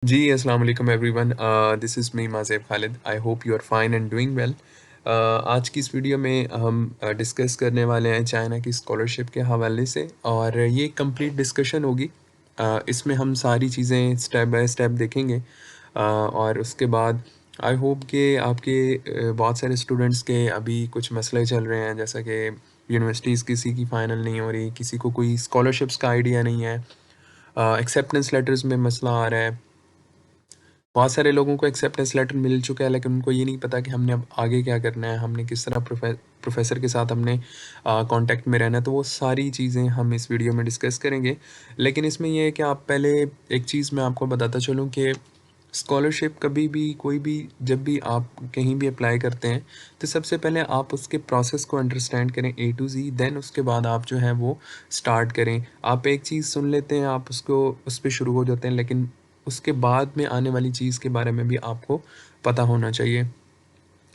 जी, अस्सलाम वालेकुम everyone. This is me Mazeb Khalid. I hope you are fine and doing well. आज की इस वीडियो में हम डिस्कस करने वाले हैं चाइना की स्कॉलरशिप के हवाले से और ये कंप्लीट डिस्कशन होगी। इसमें हम सारी चीज़ें स्टेप बाय स्टेप देखेंगे और उसके बाद आई होप कि आपके बहुत सारे स्टूडेंट्स के अभी कुछ मसले चल रहे हैं, जैसा कि यूनिवर्सिटीज़ किसी की फ़ाइनल नहीं हो रही, किसी को कोई स्कॉलरशिप्स का आइडिया नहीं है, एक्सेप्टेंस लेटर्स में मसला आ रहा है। बहुत सारे लोगों को एक्सेप्टेंस लेटर मिल चुका है, लेकिन उनको ये नहीं पता कि हमने अब आगे क्या करना है, हमने किस तरह प्रोफ़ेसर के साथ हमने कॉन्टैक्ट में रहना है। तो वो सारी चीज़ें हम इस वीडियो में डिस्कस करेंगे। लेकिन इसमें ये है कि आप पहले एक चीज़ मैं आपको बताता चलूँ कि स्कॉलरशिप कभी भी, कोई भी, जब भी आप कहीं भी अप्लाई करते हैं, तो सबसे पहले आप उसके प्रोसेस को अंडरस्टैंड करें ए टू ज़ी, देन उसके बाद आप जो है वो स्टार्ट करें। आप एक चीज़ सुन लेते हैं, आप उसको उस पे शुरू हो जाते हैं, लेकिन उसके बाद में आने वाली चीज़ के बारे में भी आपको पता होना चाहिए।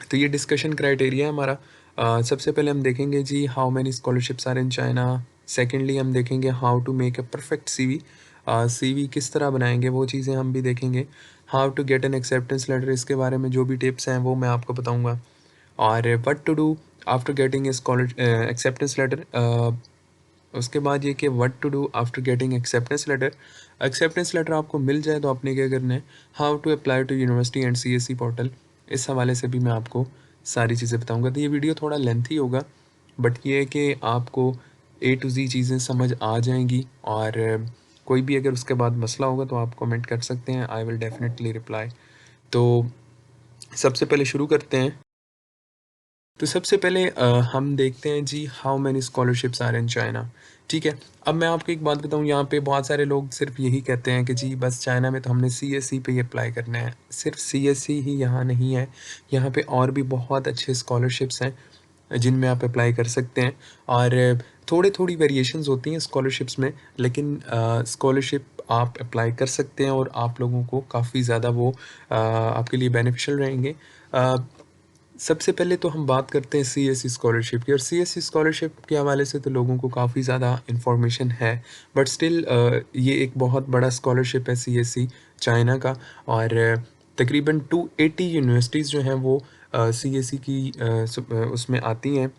तो ये डिस्कशन क्राइटेरिया है हमारा। सबसे पहले हम देखेंगे जी how many scholarships are in China. Secondly हम देखेंगे how to make a perfect CV. CV किस तरह बनाएंगे वो चीज़ें हम भी देखेंगे। How to get an acceptance letter, इसके बारे में जो भी टिप्स हैं वो मैं आपको बताऊंगा। और what to do after getting a scholar acceptance letter. उसके बाद ये कि what to do after getting acceptance letter. Acceptance letter आपको मिल जाए तो आपने क्या करना है, how to apply to university and CSC portal. इस हवाले से भी मैं आपको सारी चीज़ें बताऊंगा। तो ये वीडियो थोड़ा लेंथी होगा, बट ये है कि आपको ए टू जी चीज़ें समझ आ जाएंगी। और कोई भी अगर उसके बाद मसला होगा तो आप कमेंट कर सकते हैं, आई विल डेफिनेटली रिप्लाई। तो सबसे पहले शुरू करते हैं। तो सबसे पहले हम देखते हैं जी how many scholarships are in China. ठीक है। अब मैं आपको एक बात बताऊं, यहाँ पे बहुत सारे लोग सिर्फ यही कहते हैं कि जी बस चाइना में तो हमने सीएससी पे ही अप्लाई करना है। सिर्फ सीएससी ही यहाँ नहीं है, यहाँ पे और भी बहुत अच्छे स्कॉलरशिप्स हैं जिनमें आप अप्लाई कर सकते हैं। और थोड़ी थोड़ी वेरिएशंस होती हैं स्कॉलरशिप्स में, लेकिन स्कॉलरशिप आप अप्लाई कर सकते हैं और आप लोगों को काफ़ी ज़्यादा वो आपके लिए बेनिफिशियल रहेंगे। सबसे पहले तो हम बात करते हैं सीएससी स्कॉलरशिप की, और सीएससी स्कॉलरशिप के हवाले से तो लोगों को काफ़ी ज़्यादा इन्फॉर्मेशन है, बट स्टिल ये एक बहुत बड़ा स्कॉलरशिप है सीएससी चाइना का। और तकरीबन 280 यूनिवर्सिटीज़ जो हैं वो सीएससी की उसमें आती हैं,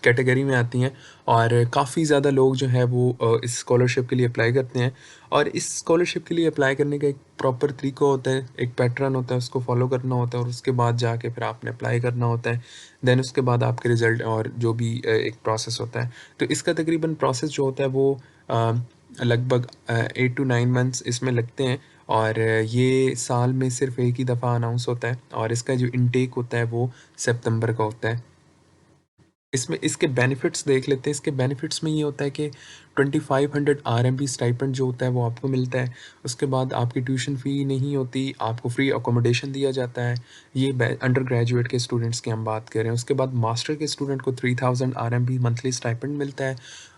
कैटेगरी में आती हैं। और काफ़ी ज़्यादा लोग जो है वो इस स्कॉलरशिप के लिए अप्लाई करते हैं। और इस स्कॉलरशिप के लिए अप्लाई करने का एक प्रॉपर तरीका होता है, एक पैटर्न होता है, उसको फॉलो करना होता है और उसके बाद जाके फिर आपने अप्लाई करना होता है। देन उसके बाद आपके रिज़ल्ट और जो भी एक प्रोसेस होता है। तो इसका तकरीबन प्रोसेस जो होता है वो लगभग 8 to 9 मंथ्स इसमें लगते हैं। और ये साल में सिर्फ एक ही दफ़ा अनाउंस होता है, और इसका जो इनटेक होता है वो सितंबर का होता है। इसमें इसके बेनिफिट्स देख लेते हैं। इसके बेनिफिट्स में ये होता है कि 2500 आरएमबी स्टाइपेंड जो होता है वो आपको मिलता है। उसके बाद आपकी ट्यूशन फ़ी नहीं होती, आपको फ्री अकोमोडेशन दिया जाता है। ये अंडर ग्रेजुएट के स्टूडेंट्स की हम बात कर रहे हैं। उसके बाद मास्टर के स्टूडेंट को 3000 आरएमबी मंथली स्टाइपेंड मिलता है।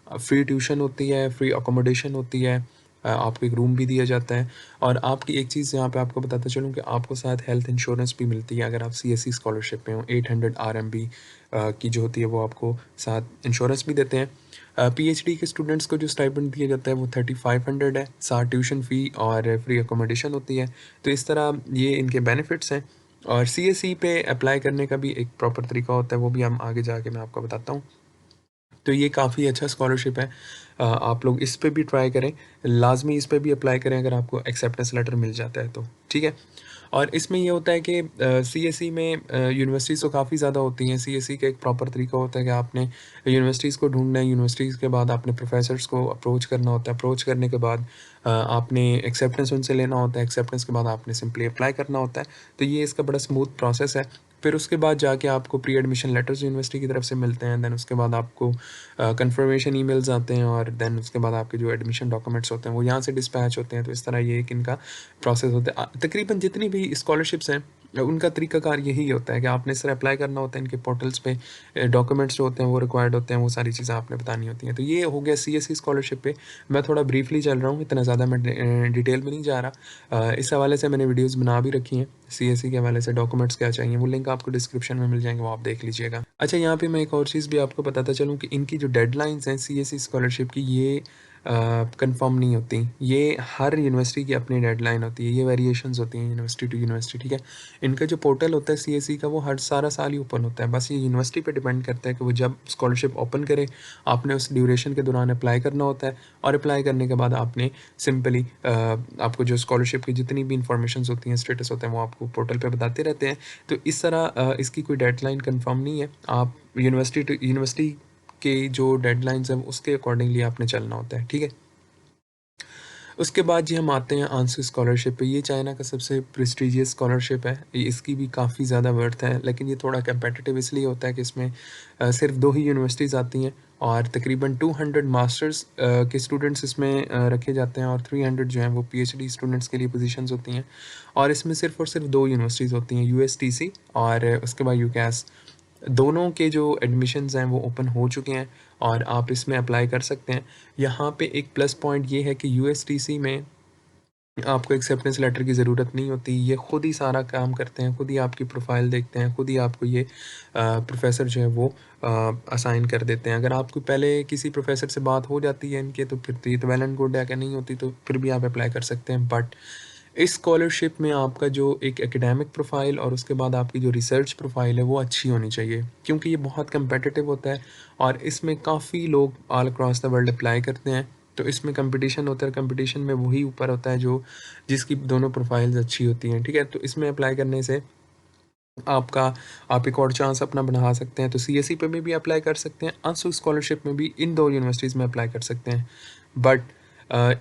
फ्री ट्यूशन होती है, फ्री अकोमोडेशन होती है, आपको एक रूम भी दिया जाता है। और आपकी एक चीज़ यहाँ पे आपको बताता चलूँ कि आपको साथ हेल्थ इंश्योरेंस भी मिलती है अगर आप सीएससी स्कॉलरशिप में हो। 800 आरएमबी की जो होती है वो आपको साथ इंश्योरेंस भी देते हैं। पीएचडी के स्टूडेंट्स को जो स्टाइपेंड दिया जाता है वो 3500 है, साथ ट्यूशन फ़ी और फ्री अकोमोडेशन होती है। तो इस तरह ये इनके बेनिफिट्स हैं। और सीएससी पे अप्लाई करने का भी एक प्रॉपर तरीका होता है, वो भी हम आगे जाके मैं आपको बताता हूँ। तो ये काफ़ी अच्छा स्कॉलरशिप है। आप लोग इस पे भी ट्राई करें, लाज़मी इस पे भी अप्लाई करें अगर आपको एक्सेप्टेंस लेटर मिल जाता है तो, ठीक है? और इसमें ये होता है कि सीएसई में यूनिवर्सिटीज़ तो काफ़ी ज़्यादा होती हैं। सीएसई का एक प्रॉपर तरीका होता है कि आपने यूनिवर्सिटीज़ को ढूँढना है, यूनिवर्सिटीज़ के बाद आपने प्रोफ़ेसर्स को अप्रोच करना होता है। अप्रोच करने के बाद आपने एक्सेप्टेंस उनसे लेना होता है, एक्सेप्टेंस के बाद आपने सिंपली अप्लाई करना होता है। तो ये इसका बड़ा स्मूथ प्रोसेस है। फिर उसके बाद जाके आपको प्री एडमिशन लेटर्स यूनिवर्सिटी की तरफ से मिलते हैं। देन उसके बाद आपको कन्फर्मेशन ईमेल्स आते हैं, और देन उसके बाद आपके जो एडमिशन डॉक्यूमेंट्स होते हैं वो यहाँ से डिस्पैच होते हैं। तो इस तरह ये एक इनका प्रोसेस होता है। तकरीबन जितनी भी स्कॉलरशिप्स हैं उनका तरीकाकार यही होता है कि आपने सिर्फ अप्लाई करना होता है इनके पोर्टल्स पे। डॉक्यूमेंट्स जो होते हैं वो रिक्वायर्ड होते हैं, वो सारी चीज़ें आपने बतानी होती हैं। तो ये हो गया सीएससी स्कॉलरशिप पे। मैं थोड़ा ब्रीफली चल रहा हूँ, इतना ज़्यादा मैं डिटेल में नहीं जा रहा। इस हवाले से मैंने वीडियोज़ बना भी रखी हैं, सीएससी के हवाले से डॉक्यूमेंट्स क्या चाहिए, वो लिंक आपको डिस्क्रिप्शन में मिल जाएंगे, वो आप देख लीजिएगा। अच्छा, यहाँ पे मैं एक और चीज़ भी आपको बताता चलूँ कि इनकी जो डेडलाइंस हैं सीएससी स्कॉलरशिप की, ये कंफर्म नहीं होती। ये हर यूनिवर्सिटी की अपनी डेडलाइन होती है, ये वेरिएशंस होती हैं यूनिवर्सिटी टू यूनिवर्सिटी, ठीक है। इनका जो पोर्टल होता है सीएसई का, वो हर सारा साल ही ओपन होता है। बस ये यूनिवर्सिटी पे डिपेंड करता है कि वो जब स्कॉलरशिप ओपन करे, आपने उस ड्यूरेशन के दौरान अप्लाई करना होता है, और अप्लाई करने के बाद आपने सिंपली आपको जो स्कॉलरशिप की जितनी भी इंफॉर्मेशंस होती हैं, स्टेटस होते हैं, वो आपको पोर्टल पे बताते रहते हैं। तो इस तरह इसकी कोई डेडलाइन कंफर्म नहीं है। आप यूनिवर्सिटी टू यूनिवर्सिटी के जो डेडलाइंस हैं उसके अकॉर्डिंगली आपने चलना होता है, ठीक है। उसके बाद जी हम आते हैं आंसर स्कॉलरशिप पे। ये चाइना का सबसे प्रेस्टिजियस स्कॉलरशिप है। इसकी भी काफ़ी ज़्यादा वर्थ है, लेकिन ये थोड़ा कम्पेटिटिव इसलिए होता है कि इसमें सिर्फ 2 ही यूनिवर्सिटीज़ आती हैं, और तकरीबन 200 मास्टर्स के स्टूडेंट्स इसमें रखे जाते हैं, और 300 जो हैं वो पीएचडी स्टूडेंट्स के लिए पोजीशंस होती हैं। और इसमें सिर्फ और सिर्फ 2 यूनिवर्सिटीज़ होती हैं, यूएसटीसी और उसके बाद यूकैस। दोनों के जो एडमिशन्स हैं वो ओपन हो चुके हैं, और आप इसमें अप्लाई कर सकते हैं। यहाँ पे एक प्लस पॉइंट ये है कि यूएसटीसी में आपको एक्सेप्टेंस लेटर की ज़रूरत नहीं होती। ये खुद ही सारा काम करते हैं, खुद ही आपकी प्रोफाइल देखते हैं, खुद ही आपको ये प्रोफेसर जो है वो असाइन कर देते हैं। अगर आपको पहले किसी प्रोफेसर से बात हो जाती है इनके, तो फिर तो ये तो वेल एंड गुड है। अगर नहीं होती तो फिर भी आप अप्लाई कर सकते हैं। बट इस स्कॉलरशिप में आपका जो एक एकेडमिक प्रोफाइल और उसके बाद आपकी जो रिसर्च प्रोफाइल है वो अच्छी होनी चाहिए, क्योंकि ये बहुत कम्पिटिटिव होता है, और इसमें काफ़ी लोग all across the world apply करते हैं। तो इसमें कंपटीशन होता है, कंपटीशन में वही ऊपर होता है जो जिसकी दोनों प्रोफाइल्स अच्छी होती हैं, ठीक है। तो इसमें अप्लाई करने से आपका आप एक और चांस अपना बना सकते हैं। तो सीएसई पे भी अप्लाई कर सकते हैं, आंसू स्कॉलरशिप में भी इन 2 यूनिवर्सिटीज़ में अप्लाई कर सकते हैं। बट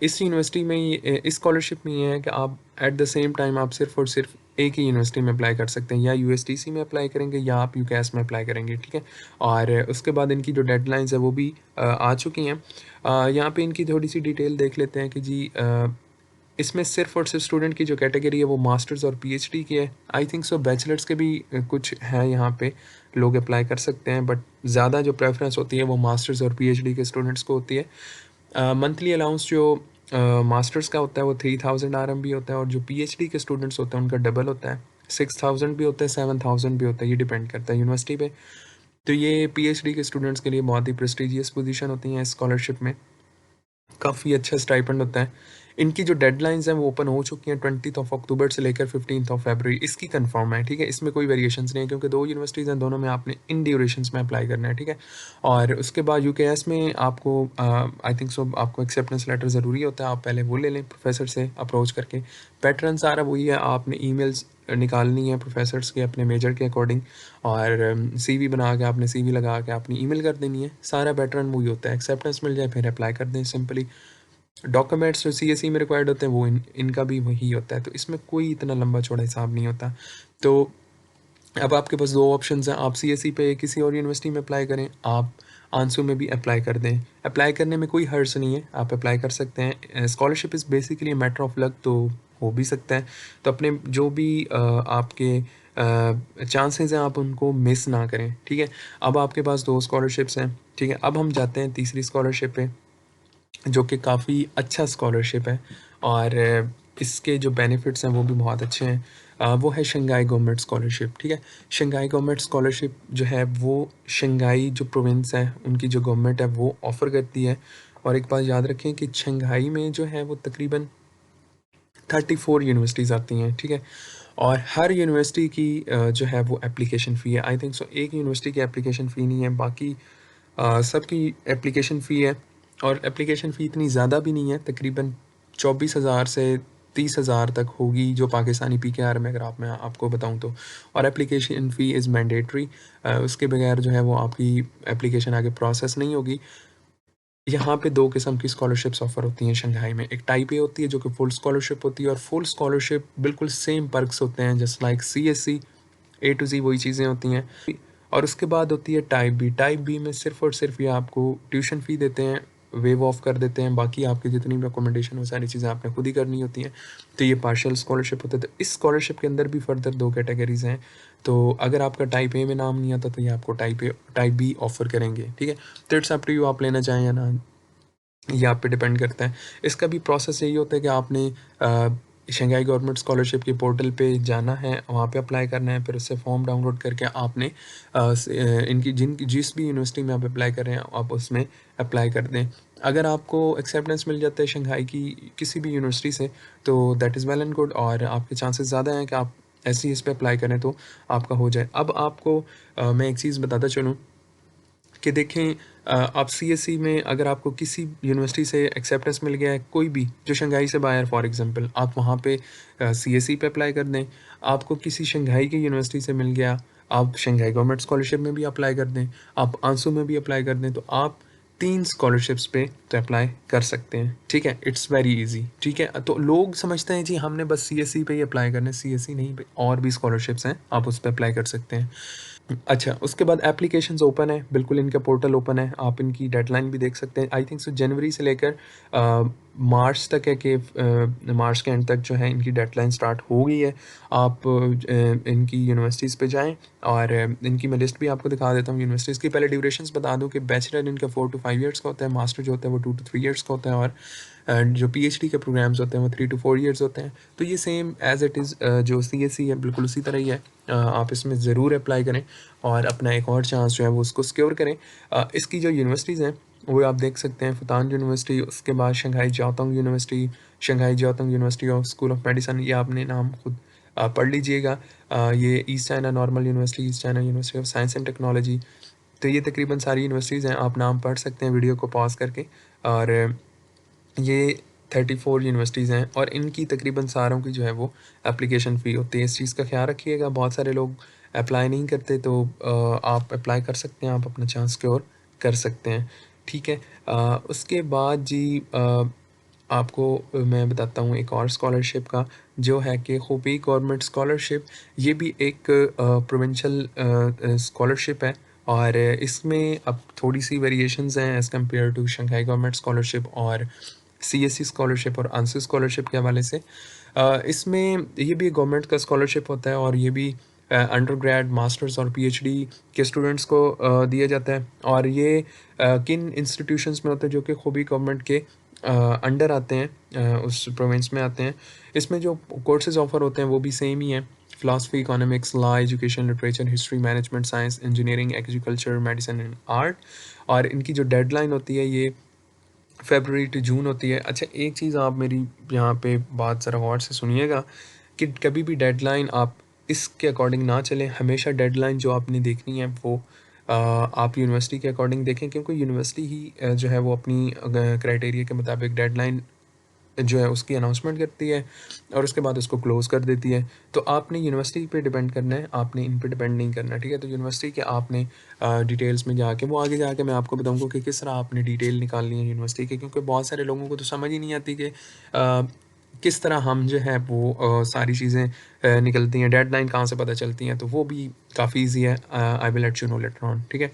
इस यूनिवर्सिटी में इस स्कॉलरशिप में ये है कि आप एट द सेम टाइम आप सिर्फ और सिर्फ एक ही यूनिवर्सिटी में अप्लाई कर सकते हैं, या यूएसटीसी में अप्लाई करेंगे या आप यूकैस में अप्लाई करेंगे, ठीक है। और उसके बाद इनकी जो डेडलाइंस है वो भी आ चुकी हैं। यहाँ पे इनकी थोड़ी सी डिटेल देख लेते हैं कि जी इसमें सिर्फ और सिर्फ स्टूडेंट की जो कैटेगरी है वो मास्टर्स और पीएचडी की है। आई थिंक सो बैचलर्स के भी कुछ हैं यहाँ पे, लोग अप्लाई कर सकते हैं, बट ज़्यादा जो प्रेफरेंस होती है वो मास्टर्स और पीएचडी के स्टूडेंट्स को होती है। मंथली अलाउंस जो मास्टर्स का होता है वो 3000 आरएमबी होता है, और जो पीएचडी के स्टूडेंट्स होते हैं उनका डबल होता है, 6000 भी होता है, 7000 भी होता है। ये डिपेंड करता है यूनिवर्सिटी पे। तो ये पीएचडी के स्टूडेंट्स के लिए बहुत ही प्रेस्टिजियस पोजीशन होती हैं स्कॉलरशिप में। काफ़ी अच्छा स्टाइपेंड होता है। इनकी जो डेडलाइंस हैं वो ओपन हो चुकी हैं 20th ऑफ अक्टूबर से लेकर 15th ऑफ फरवरी, इसकी कंफर्म है, ठीक है। इसमें कोई वेरिएशंस नहीं है, क्योंकि 2 यूनिवर्सिटीज़ हैं, दोनों में आपने इन ड्यूरेशंस में अप्लाई करना है, ठीक है। और उसके बाद यूकेएस में आपको आई थिंक सो आपको एक्सेप्टेंस लेटर ज़रूरी होता है, आप पहले वो ले लें प्रोफेसर से अप्रोच करके। पैटर्न सारा वही है, आपने ईमेल्स निकालनी है प्रोफेसर्स के अपने मेजर के अकॉर्डिंग, और सीवी बना के आपने सीवी लगा के अपनी ईमेल कर देनी है। सारा पैटर्न वही होता है, एक्सेप्टेंस मिल जाए फिर अप्लाई कर दें सिंपली। डॉक्यूमेंट्स जो सीएसई में रिक्वायर्ड होते हैं वो इनका भी वही होता है, तो इसमें कोई इतना लंबा चौड़ा हिसाब नहीं होता। तो अब आपके पास 2 ऑप्शंस हैं, आप सीएसई पे किसी और यूनिवर्सिटी में अप्लाई करें, आप आंसू में भी अप्लाई कर दें। अप्लाई करने में कोई हर्ज नहीं है, आप अप्लाई कर सकते हैं। Scholarship is basically matter of luck, तो हो भी सकता है। तो अपने जो भी आपके चांसेस हैं आप उनको मिस ना करें, ठीक है। अब आपके पास 2 स्कॉलरशिप्स हैं, ठीक है। अब हम जाते हैं तीसरी स्कॉलरशिप पे, जो कि काफ़ी अच्छा स्कॉलरशिप है, और इसके जो बेनिफिट्स हैं वो भी बहुत अच्छे हैं। वो है शंघाई गवर्नमेंट स्कॉलरशिप, ठीक है। शंघाई गवर्नमेंट स्कॉलरशिप जो है वो शंघाई जो प्रोविंस है उनकी जो गवर्नमेंट है वो ऑफ़र करती है। और एक बात याद रखें कि शंघाई में जो है वो तकरीबन 34 यूनिवर्सिटीज़ आती हैं, ठीक है। और हर यूनिवर्सिटी की जो है वो एप्लीकेशन फ़ी है। आई थिंक सो एक यूनिवर्सिटी की एप्लीकेशन फ़ी नहीं है, बाकी सबकी एप्लीकेशन फ़ी है। और एप्लीकेशन फ़ी इतनी ज़्यादा भी नहीं है, तकरीबन 24,000 से 30,000 तक होगी जो पाकिस्तानी पीकेआर में, अगर मैं आपको बताऊं तो। और एप्लीकेशन फ़ी इज़ मैंडेटरी, उसके बगैर जो है वो आपकी एप्लीकेशन आगे प्रोसेस नहीं होगी। यहाँ पे 2 किस्म की स्कॉलरशिप्स ऑफ़र होती हैं शंघाई में। एक टाइप ए होती है जो कि फुल स्कॉलरशिप होती है, और फुल स्कॉलरशिप बिल्कुल सेम पर्क्स होते हैं just like CSE, A to Z वही चीज़ें होती हैं। और उसके बाद होती है टाइप बी। टाइप बी में सिर्फ़ और सिर्फ ये आपको ट्यूशन फ़ी देते हैं, वेव ऑफ कर देते हैं, बाकी आपकी जितनी भी अकोमोडेशन वो सारी चीज़ें आपने खुद ही करनी होती हैं। तो ये पार्शियल स्कॉलरशिप होता है। तो इस स्कॉलरशिप के अंदर भी फर्दर 2 कैटेगरीज़ हैं। तो अगर आपका टाइप ए में नाम नहीं आता तो ये आपको टाइप बी ऑफ़र करेंगे, ठीक है। तो इट्स अप टू यू, आप लेना चाहें या ना, ये आप पे डिपेंड करता है। इसका भी प्रोसेस यही होता है कि आपने शंघाई गवर्नमेंट स्कॉलरशिप के पोर्टल पे जाना है, वहाँ पे अप्लाई करना है, फिर उससे फॉर्म डाउनलोड करके आपने इनकी जिस भी यूनिवर्सिटी में आप अप्लाई कर रहे हैं आप उसमें अप्लाई कर दें। अगर आपको एक्सेप्टेंस मिल जाता है शंघाई की किसी भी यूनिवर्सिटी से तो that is well and good, और आपके चांसेस ज़्यादा हैं कि आप एससीएस पे अप्लाई करें तो आपका हो जाए। अब आपको मैं एक चीज़ बताता चलूँ कि देखें, आप सीएसई में अगर आपको किसी यूनिवर्सिटी से एक्सेप्टेंस मिल गया है, कोई भी जो शंघाई से बाहर, फॉर एग्जांपल आप वहाँ पे सीएसई पे अप्लाई कर दें। आपको किसी शंघाई की यूनिवर्सिटी से मिल गया, आप शंघाई गवर्नमेंट स्कॉलरशिप में भी अप्लाई कर दें, आप आंसू में भी अप्लाई कर दें, तो आप 3 स्कॉलरशिप्स पे तो अप्लाई कर सकते हैं, ठीक है? इट्स वेरी ईज़ी, ठीक है? तो लोग समझते हैं जी हमने बस सीएसई पे ही अप्लाई करना है, सीएसई नहीं, और भी स्कॉलरशिप्स हैं, आप उस पे अप्लाई कर सकते हैं। अच्छा, उसके बाद एप्लीकेशंस ओपन है, बिल्कुल इनका पोर्टल ओपन है, आप इनकी डेडलाइन भी देख सकते हैं। आई थिंक सो जनवरी से लेकर मार्च तक है कि मार्च के एंड तक जो है इनकी डेडलाइन स्टार्ट हो गई है। आप इनकी यूनिवर्सिटीज़ पे जाएँ, और इनकी मैं लिस्ट भी आपको दिखा देता हूँ यूनिवर्सिटीज़ की। पहले ड्यूरेशंस बता दूँ कि बैचलर इनका 4 टू 5 ईयर्स का होता है, मास्टर जो होता है वो 2 टू 3 ईयर्स का होता है, और जो पीएचडी के प्रोग्राम्स होते हैं वो 3 टू 4 ईयर्स होते हैं। तो ये सेम एज़ इट इज़ जो सीएसई है बिल्कुल उसी तरह ही है। आप इसमें ज़रूर अप्लाई करें और अपना एक और चांस जो है वो उसको सिक्योर करें। इसकी जो यूनिवर्सिटीज़ हैं वो आप देख सकते हैं, फुतान यूनिवर्सिटी, उसके बाद Shanghai Jiaotong university, Shanghai Jiaotong university of school of medicine, ये आपने नाम खुद पढ़ लीजिएगा। ये east China normal university, east China university of science and technology. तो ये तकरीबन सारी यूनिवर्सिटीज़ हैं, आप नाम पढ़ सकते हैं वीडियो को पॉज़ करके। और ये 34 यूनिवर्सिटीज़ हैं, और इनकी तकरीबन सारों की जो है वो एप्लीकेशन फ़ी होती है। इस चीज़ का ख़्याल रखिएगा, बहुत सारे लोग अप्लाई नहीं करते, तो आप अप्लाई कर सकते हैं, आप अपना चांस सिक्योर कर सकते हैं, ठीक है? उसके बाद जी आपको मैं बताता हूँ एक और स्कॉलरशिप का, जो है कि खूबी गवर्नमेंट स्कॉलरशिप। ये भी एक प्रोविंशियल स्कॉलरशिप है, और इसमें अब थोड़ी सी वेरिएशंस हैं as compared to Shanghai government scholarship और सीएससी स्कॉलरशिप और आंसू स्कॉलरशिप के हवाले से। इसमें ये भी गवर्नमेंट का स्कॉलरशिप होता है, और ये भी अंडर ग्रेड, मास्टर्स और पीएचडी के स्टूडेंट्स को दिया जाता है। और ये किन इंस्टीट्यूशंस में होता है, जो कि खूबी गवर्नमेंट के अंडर आते हैं, उस प्रोविंस में आते हैं। इसमें जो कोर्सेज ऑफर होते हैं वो भी सेम ही हैं, philosophy, economics, law, education, literature, history, management, science, engineering, agriculture, medicine and art. और इनकी जो डेडलाइन होती है ये फ़रवरी टू जून होती है। अच्छा, एक चीज़ आप मेरी यहाँ पे बात ज़रा गौर से सुनिएगा कि कभी भी डेडलाइन आप इसके अकॉर्डिंग ना चलें। हमेशा डेडलाइन जो आपने देखनी है वो आप यूनिवर्सिटी के अकॉर्डिंग देखें, क्योंकि यूनिवर्सिटी ही जो है वो अपनी क्राइटेरिया के मुताबिक डेडलाइन जो है उसकी अनाउंसमेंट करती है, और उसके बाद उसको क्लोज़ कर देती है। तो आपने यूनिवर्सिटी पे डिपेंड करना है, आपने इन पे डिपेंड नहीं करना, ठीक है? तो यूनिवर्सिटी के आपने डिटेल्स में जाके, वो आगे जाके मैं आपको बताऊँगा कि किस तरह आपने डिटेल निकालनी है यूनिवर्सिटी की, क्योंकि बहुत सारे लोगों को तो समझ ही नहीं आती कि किस तरह हम जो है वो सारी चीज़ें निकलती हैं, डेडलाइन कहाँ से पता चलती हैं, तो वो भी काफ़ी ईज़ी है। I will let you know later on, ठीक है?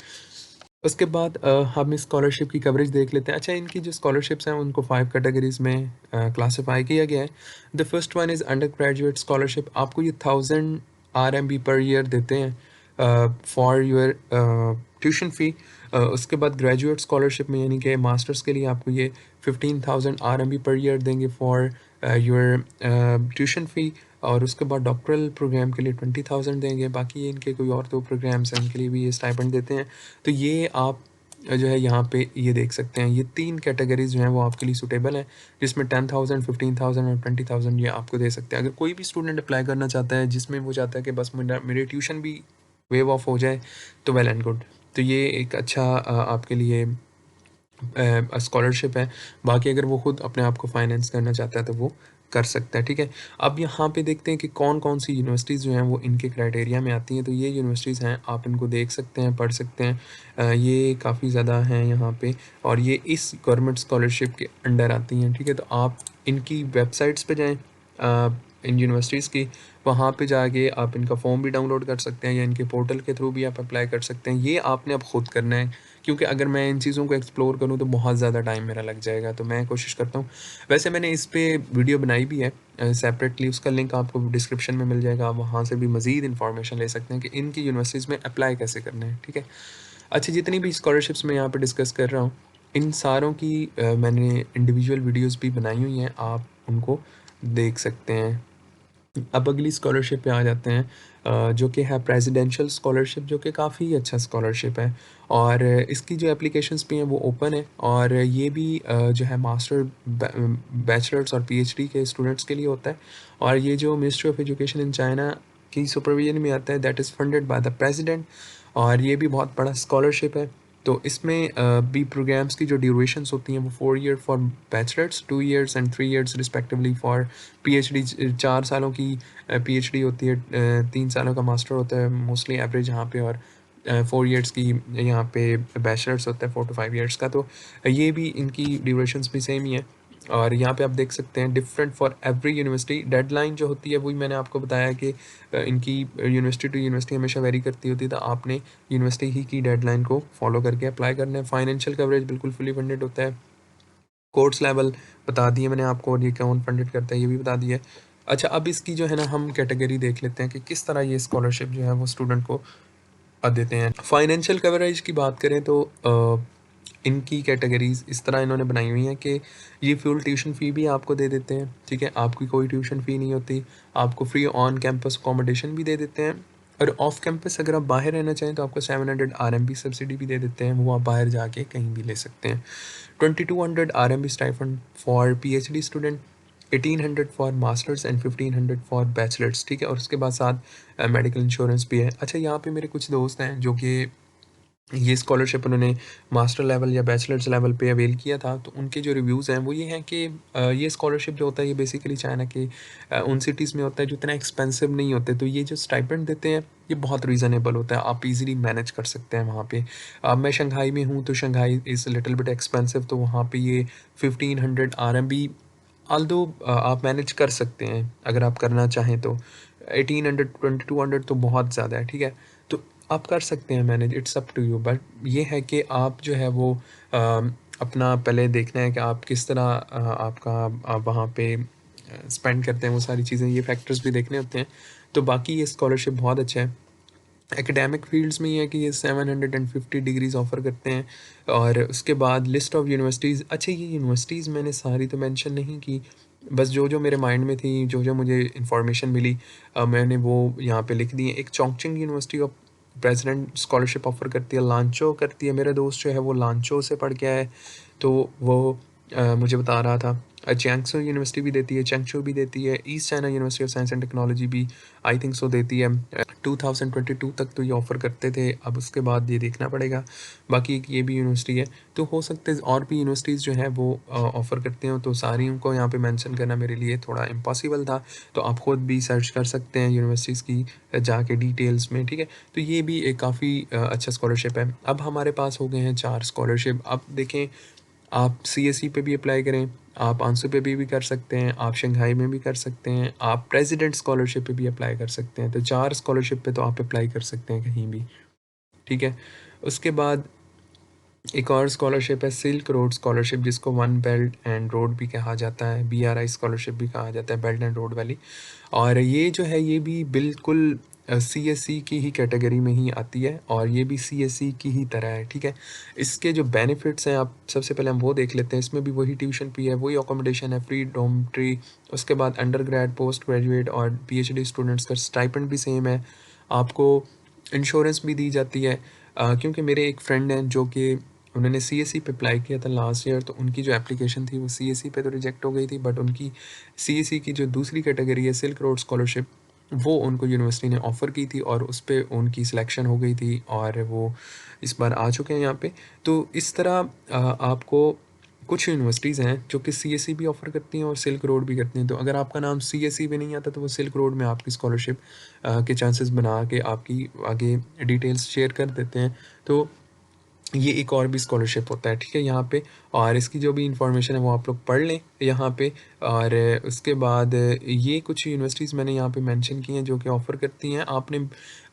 उसके बाद हम इस स्कॉलरशिप की कवरेज देख लेते हैं। अच्छा, इनकी जो स्कॉलरशिप्स हैं उनको 5 कैटेगरीज़ में क्लासिफ़ाई किया गया है। The first one is under graduate scholarship. आपको ये 1000 आरएमबी पर ईयर देते हैं फॉर योर ट्यूशन फ़ी। उसके बाद ग्रेजुएट स्कॉलरशिप में, यानी कि मास्टर्स के लिए, आपको ये 15,000 आरएमबी पर ईयर देंगे फॉर योर ट्यूशन फ़ी। और उसके बाद डॉक्टरल प्रोग्राम के लिए 20,000 देंगे। बाकी ये इनके कोई और 2 प्रोग्राम्स हैं, उनके लिए भी ये स्टाइपेंड देते हैं। तो ये आप जो है यहाँ पे ये देख सकते हैं, ये 3 कैटेगरीज़ जो हैं वो आपके लिए सूटेबल हैं, जिसमें 10,000, 15,000 और 20,000 ये आपको दे सकते हैं। अगर कोई भी स्टूडेंट अप्लाई करना चाहता है जिसमें वो चाहता है कि बस मेरी ट्यूशन भी वेव ऑफ हो जाए, तो वेल एंड गुड। तो ये एक अच्छा आपके लिए स्कॉलरशिप है। बाकी अगर वो खुद अपने आप को फाइनेंस करना चाहता है तो वो कर सकता है, ठीक है? अब यहाँ पे देखते हैं कि कौन-कौन सी यूनिवर्सिटीज़ जो हैं वो इनके क्राइटेरिया में आती हैं। तो ये यूनिवर्सिटीज़ हैं, आप इनको देख सकते हैं, पढ़ सकते हैं। ये काफ़ी ज़्यादा हैं यहाँ पे, और ये इस गवर्नमेंट स्कॉलरशिप के अंडर आती हैं, ठीक है? तो आप इनकी वेबसाइट्स पे जाएँ, इन यूनिवर्सिटीज़ की, वहाँ पे जाके आप इनका फॉर्म भी डाउनलोड कर सकते हैं, या इनके पोर्टल के थ्रू भी आप अप्लाई कर सकते हैं। ये आपने अब खुद करना है, क्योंकि अगर मैं इन चीज़ों को एक्सप्लोर करूँ तो बहुत ज़्यादा टाइम मेरा लग जाएगा, तो मैं कोशिश करता हूँ। वैसे मैंने इस पे वीडियो बनाई भी है सेपरेटली, उसका लिंक आपको डिस्क्रिप्शन में मिल जाएगा, आप वहाँ से भी मज़ीद इन्फॉर्मेशन ले सकते हैं कि इनकी यूनिवर्सिटीज़ में अप्लाई कैसे करना है, ठीक है? अच्छा, जितनी भी स्कॉलरशिप्स मैं यहाँ पे डिस्कस कर रहा हूँ, इन सारों की मैंने इंडिविजुअल वीडियोज़ भी बनाई हुई हैं, आप उनको देख सकते हैं। अब अगली स्कॉलरशिप पे आ जाते हैं, जो कि है प्रेसिडेंशियल स्कॉलरशिप, जो कि काफ़ी अच्छा स्कॉलरशिप है। और इसकी जो एप्लीकेशंस भी हैं वो ओपन है, और ये भी जो है मास्टर बैचलर्स और पीएचडी के स्टूडेंट्स के लिए होता है। और ये जो ministry of education in China की सुपरविजन में आता है, that is funded by the president. और ये भी बहुत बड़ा स्कॉलरशिप है। तो इसमें भी प्रोग्राम्स की जो ड्यूरेशंस होती हैं वो 4 year for bachelors, 2 years and 3 years respectively for PhD. 4 सालों की पीएचडी होती है, 3 सालों का मास्टर होता है मोस्टली एवरेज यहाँ पे, और 4 ईयर्स की यहाँ पे बैचलर्स होता है, 4 to 5 ईयर्स का। तो ये भी इनकी ड्यूरेशंस भी सेम ही है। और यहाँ पे आप देख सकते हैं different for every university. Deadline जो होती है वही मैंने आपको बताया कि इनकी यूनिवर्सिटी टू यूनिवर्सिटी हमेशा वेरी करती होती है, तो आपने यूनिवर्सिटी ही की डेडलाइन को फॉलो करके अप्लाई करना है। फाइनेंशियल कवरेज बिल्कुल फुली फंडेड होता है। कोर्स लेवल बता दिए मैंने आपको, और ये कौन फंडेड करता है ये भी बता दिया है। अच्छा, अब इसकी जो है ना हम कैटेगरी देख लेते हैं कि किस तरह ये स्कॉलरशिप जो है वो स्टूडेंट को देते हैं। फाइनेंशियल कवरेज की बात करें तो इनकी कैटेगरीज इस तरह इन्होंने बनाई हुई हैं कि ये फ्यूल ट्यूशन फ़ी भी आपको दे देते हैं, ठीक है, आपकी कोई ट्यूशन फ़ी नहीं होती। आपको फ्री ऑन कैंपस अकोमोडेशन भी दे देते हैं, और ऑफ कैंपस अगर आप बाहर रहना चाहें तो आपको 700 RMB सब्सिडी भी दे देते हैं, वो आप बाहर जाके कहीं भी ले सकते हैं। 2200 RMB stipend for PhD student, 1800 for masters and 1500 for bachelors, ठीक है। और उसके बाद साथ मेडिकल इंश्योरेंस भी है। अच्छा, यहाँ पे मेरे कुछ दोस्त हैं जो कि ये स्कॉलरशिप उन्होंने मास्टर लेवल या बैचलर्स लेवल पे अवेल किया था, तो उनके जो रिव्यूज़ हैं वो ये हैं कि ये स्कॉलरशिप जो होता है ये बेसिकली चाइना के उन सिटीज़ में होता है जो इतना एक्सपेंसिव नहीं होते। तो ये जो स्टाइपेंड देते हैं ये बहुत रीज़नेबल होता है, आप इजीली मैनेज कर सकते हैं वहाँ पे। अब मैं शंघाई में हूँ, तो Shanghai is little bit expensive, तो वहाँ पे ये 1500 RMB, ऑल्दो आप मैनेज कर सकते हैं अगर आप करना चाहें तो। 1800 2200 तो बहुत ज़्यादा है, ठीक है। तो आप कर सकते हैं manage, it's up to you. But ये है कि आप जो है वो अपना पहले देखना है कि आप किस तरह आपका आप वहाँ पे स्पेंड करते हैं, वो सारी चीज़ें, ये फैक्टर्स भी देखने होते हैं। तो बाकी ये स्कॉलरशिप बहुत अच्छा है। एकेडमिक फील्ड्स में ये है कि ये 750 डिग्रीज ऑफ़र करते हैं। और उसके बाद लिस्ट ऑफ यूनिवर्सिटीज़, अच्छा ये यूनिवर्सिटीज़ मैंने सारी तो मेंशन नहीं की, बस जो जो मेरे माइंड में थी, जो जो मुझे इन्फॉर्मेशन मिली, मैंने वो यहाँ पे लिख दी है। एक Chongqing university of president scholarship offer करती है, लांचो करती है। मेरा दोस्त जो है वो लांचो से पढ़ के आया है, तो वो मुझे बता रहा था। चैंगसो यूनिवर्सिटी भी देती है, चैंगचो भी देती है, east China university of science and technology भी आई थिंक सो देती है। 2022 तक तो ये ऑफ़र करते थे, अब उसके बाद ये देखना पड़ेगा। बाकी एक ये भी यूनिवर्सिटी है, तो हो सकता है और भी यूनिवर्सिटीज़ जो हैं वो ऑफ़र करते हो, तो सारी उनको यहाँ पे मेंशन करना मेरे लिए थोड़ा इम्पॉसिबल था। तो आप खुद भी सर्च कर सकते हैं यूनिवर्सिटीज़ की जाके डिटेल्स में, ठीक है। तो ये भी एक काफ़ी अच्छा स्कॉलरशिप है। अब हमारे पास हो गए हैं 4 स्कॉलरशिप। अब देखें, आप सीएसई पे भी अप्लाई करें, आप आंसू पे भी कर सकते हैं, आप शंघाई में भी कर सकते हैं, आप प्रेसिडेंट स्कॉलरशिप पे भी अप्लाई कर सकते हैं। तो 4 स्कॉलरशिप पे तो आप अप्लाई कर सकते हैं कहीं भी, ठीक है। उसके बाद एक और स्कॉलरशिप है सिल्क रोड स्कॉलरशिप, जिसको वन बेल्ट एंड रोड भी कहा जाता है, बीआरआई स्कॉलरशिप भी कहा जाता है, बेल्ट एंड रोड वाली। और ये जो है ये भी बिल्कुल सीएससी की ही कैटेगरी में ही आती है, और ये भी सीएससी की ही तरह है, ठीक है। इसके जो बेनिफिट्स हैं, आप सबसे पहले हम वो देख लेते हैं। इसमें भी वही ट्यूशन फी है, वही अकोमोडेशन है, फ्री डॉर्मिटरी। उसके बाद अंडर ग्रेड, पोस्ट ग्रेजुएट और पीएचडी स्टूडेंट्स का स्टाइपेंड भी सेम है। आपको इंश्योरेंस भी दी जाती है, क्योंकि मेरे एक फ्रेंड हैं जो कि उन्होंने सीएससी पे अप्लाई किया था लास्ट ईयर, तो उनकी जो एप्लीकेशन थी वो सीएससी पे तो रिजेक्ट हो गई थी, बट उनकी सीएससी की जो दूसरी कैटेगरी है सिल्क रोड स्कॉलरशिप, वो उनको यूनिवर्सिटी ने ऑफ़र की थी, और उस पे उनकी सिलेक्शन हो गई थी, और वो इस बार आ चुके हैं यहाँ पे। तो इस तरह आपको कुछ यूनिवर्सिटीज़ हैं जो कि सीएससी भी ऑफ़र करती हैं और सिल्क रोड भी करती हैं। तो अगर आपका नाम सीएससी में नहीं आता, तो वो सिल्क रोड में आपकी स्कॉलरशिप के चांसेस बना के आपकी आगे डिटेल्स शेयर कर देते हैं। तो ये एक और भी स्कॉलरशिप होता है, ठीक है, यहाँ पे। और इसकी जो भी इंफॉर्मेशन है वो आप लोग पढ़ लें यहाँ पे। और उसके बाद ये कुछ यूनिवर्सिटीज़ मैंने यहाँ पे मेंशन की हैं जो कि ऑफ़र करती हैं। आपने